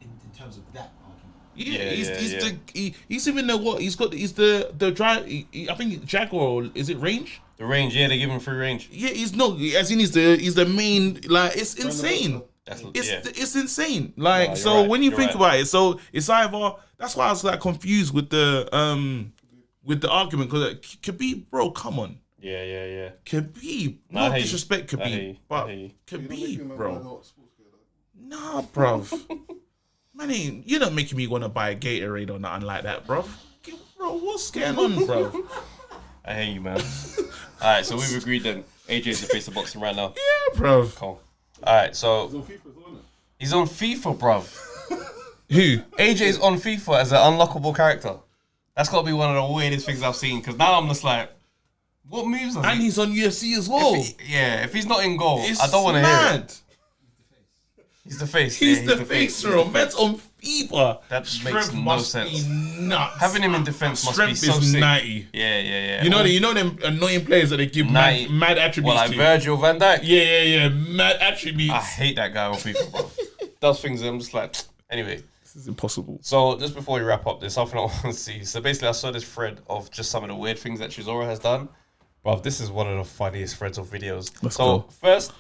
In terms of that argument. Yeah, Yeah, he's even the what? He's the drive. I think Jaguar, or is it Range? The range, yeah, they give him free range. Yeah, he's the main. Like, it's insane. It's insane. Like, you're so right, when you you're think right. about it, so it's either. That's why I was like confused with the argument because Khabib, bro, come on. Yeah. Khabib. Nah, I No hear you. disrespect I hear Khabib, you. but I hear you. Khabib, bro. Nah, bro. Man, you're not making me want to buy a Gatorade or nothing like that, bro. Bro, what's going on, bro? I hear you, man. Alright, so we've agreed then. AJ's the face of boxing right now. Yeah, bro. Cool. Alright, so he's on FIFA, bruv. Who? AJ's on FIFA as an unlockable character. That's got to be one of the weirdest things I've seen. Because now I'm just like, what moves are And he's on UFC as well. if he's not in goal, It's I don't want to hear mad. it. He's the face. He's Yeah, the face, bro. Man's on FIFA. That Strength makes no must sense. be nuts. Having him in defense must be Strength so is sick. 90. Yeah. You know them annoying players that they give 90. mad attributes Well, like to. Virgil van Dijk. Yeah. Mad attributes. I hate that guy on FIFA, bro. Does things and I'm just like, anyway. This is impossible. So just before we wrap up, there's something I want to see. So basically, I saw this thread of just some of the weird things that Chisora has done. Bro, this is one of the funniest threads of videos. Let's so go. first,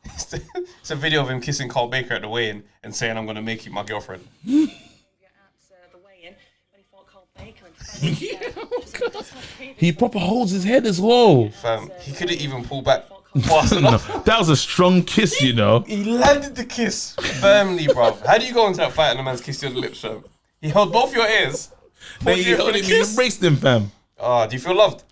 it's a video of him kissing Carl Baker at the weigh-in and saying, "I'm gonna make you my girlfriend." The weigh-in when he fought Carl Baker and He proper holds his head as well. Fam, he couldn't even pull back fast enough. That was a strong kiss, you know. He landed the kiss firmly, bro. How do you go into that fight and a man's kissed you on the lips, fam? He held both your ears. Then he held him, he embraced him, fam. Oh, do you feel loved?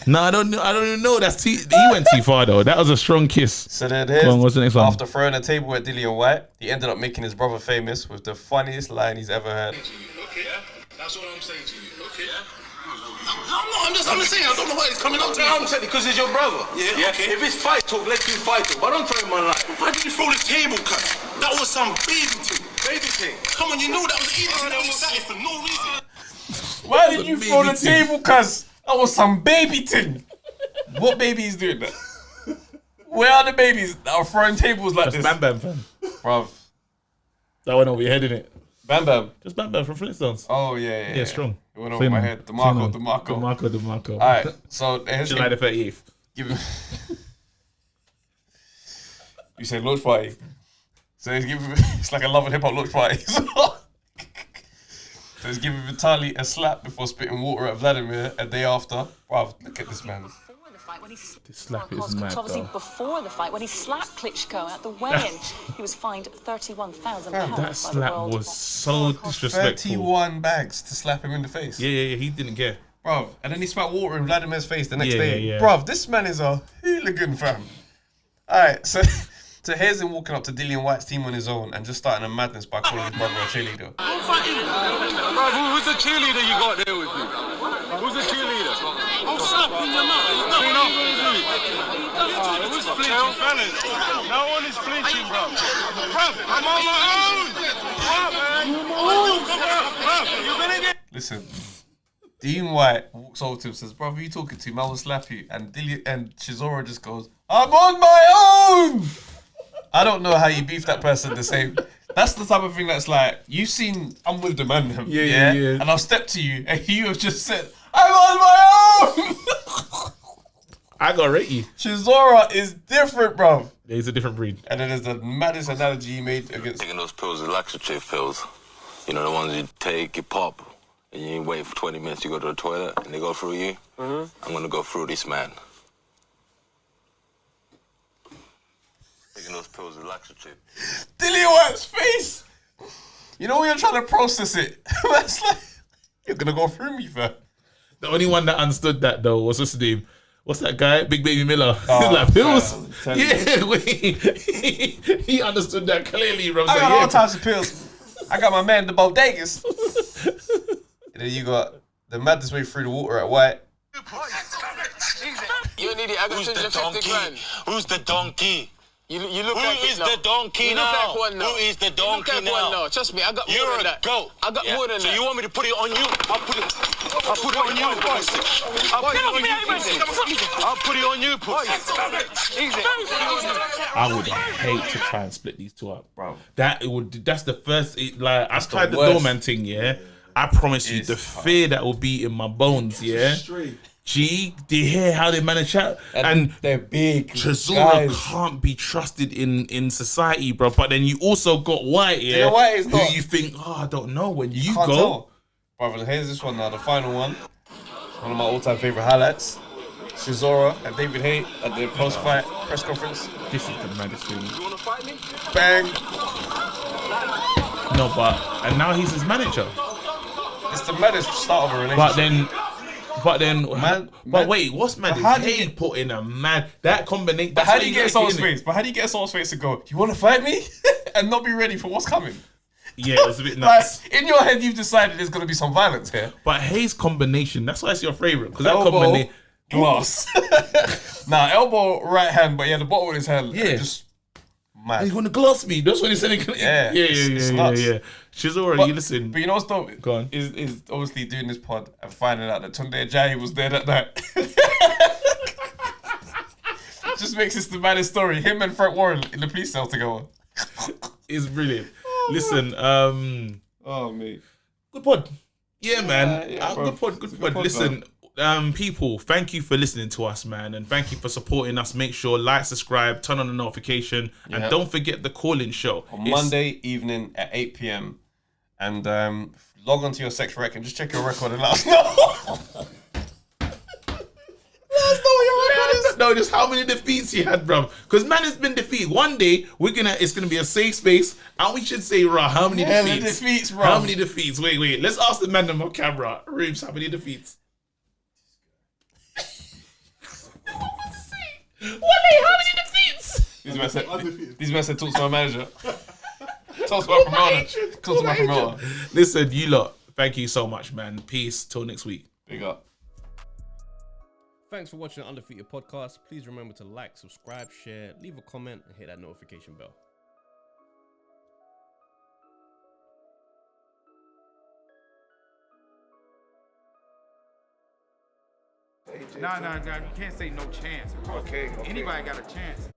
No, I don't even know. He went too far though. That was a strong kiss. So then here's, Go on, what's the next one? after throwing a table at Dillian White, he ended up making his brother famous with the funniest line he's ever heard. Okay, that's what I'm saying to you. Okay. I'm just saying, I don't know why it's coming up to me. I'm saying because it's your brother. Yeah. Okay. If it's fight talk, let's do fight talk. But don't throw him on life. Why did you throw the table cut? That was some baby thing. Baby thing. Come on, you know that was an easy thing. That was excited for no reason. Why did you throw the thing. table, cuz? That was some baby thing. What baby is doing that? Where are the babies that are throwing tables like That's this? Bam Bam, fam. Bruv. That went over your head, innit? Bam Bam. Just Bam Bam from Flintstones. Oh, yeah. Yeah, strong. It went over my head. The Marko. Alright, so here's July the 30th. Give him. You say launch party. So he's giving. It's like a love and hip hop launch party. So he's giving Vitaly a slap before spitting water at Vladimir a day after. Wow, look at this man. This slap is mad, Controversy though. before the fight when he slapped Klitschko at the weigh-in. He was fined £31,000. That slap was so disrespectful. 31 bags to slap him in the face. Yeah, he didn't care. Bruv, and then he spat water in Vladimir's face the next Yeah, day. yeah. Bruv, this man is a hooligan, fam. Alright, so here's him walking up to Dillian White's team on his own and just starting a madness by calling his brother a cheerleader. Bro, who's the cheerleader you got there with you? Who's the cheerleader? I'm slapping your mouth. Who's flinching, fellas? No one is flinching, bro. Bro, I'm on my own. Bro, you're gonna get. Listen, Dean White walks over to him and says, "Brother, who you talking to? Man will slap you." And Chisora just goes, "I'm on my own." I don't know how you beef that person the same. That's the type of thing that's like, you've seen I'm with the man, Yeah. and I've stepped to you and you have just said, "I'm on my own." I gotta rate you. Chisora is different, bro. He's a different breed. And then there's the maddest analogy he made against. Taking those pills, the laxative pills, you know, the ones you take, you pop, and you wait for 20 minutes, you go to the toilet, and they go through you. I'm gonna go through this man. Taking those pills, the laxative. Dillian White's face. You know when you're trying to process it, it's like, you're gonna go through me, fam. The only one that understood that though was what's his name? What's that guy? Big Baby Miller. Like pills. fam, Yeah, he understood that clearly. Bro. I got all types of pills. I got my man the bodegas. And then you got the madness way through the water at White. You an idiot, I got Who's the donkey? Who's the donkey? You look Who like is the donkey now? Who is the donkey now? Trust me, I got You're more than a that. goat. I got more than so that. you want me to put it on you? I'll put it on you, boys. I'll put it on you. I'll put it on you, boys. I would hate to try and split these two up, Bro. That's the first. I tried the worst. doorman thing. Yeah, I promise you, It's the fear that will be in my bones. Yeah. Gee, do you hear how they manage out? And they're big. Chisora guys. can't be trusted in society, bro. But then you also got White, yeah, White is who not. you think, I don't know. When you Can't go, tell. Brother, here's this one now, the final one. One of my all-time favorite highlights. Chisora and David Haye at the post-fight press conference. This is the maddest thing. You wanna fight me? Bang! No, and now he's his manager. It's the maddest start of a relationship. But wait, what's mad is how do you Haye put in a that combination. But how do you get someone's face? But how do you get someone's face to go, you want to fight me? And not be ready for what's coming? Yeah, it's a bit nuts. Like, in your head, you've decided there's going to be some violence here. But Haye's combination, that's why it's your favourite. Because that Elbow, combination... glass. Nah, elbow, right hand, but yeah, the bottom of his hand. Yeah. Just mad. He's going to glass me. That's what he said. Yeah. It's nuts. Shizora, you listen. But you know what's dope? Go on. Is obviously doing this pod and finding out that Tunde Ajayi was there that night. Just makes this the maddest story. Him and Frank Warren in the police cell together. It's brilliant. Listen, oh mate. Good pod. Yeah, man. bro. Good pod. Listen, people, thank you for listening to us, man, and thank you for supporting us. Make sure like, subscribe, turn on the notification, and don't forget the call-in show on Monday evening at 8 p.m. And log on to your sex rec and just check your record and let us know. Let us know what your record is. No, just how many defeats you had, bro. Because man has been defeated. One day it's gonna be a safe space, and we should say, "Raw, how many defeats? Bro. How many defeats? Wait. Let's ask the man on camera. Rubes, how many defeats? How many defeats? These men said, talk to my manager. Talk to my promoter. Talk to my promoter. Listen, you lot, thank you so much, man. Peace. Till next week. Big up. Thanks for watching the Undefeated podcast. Please remember to like, subscribe, share, leave a comment, and hit that notification bell. No, you can't say no chance. Okay. Anybody got a chance.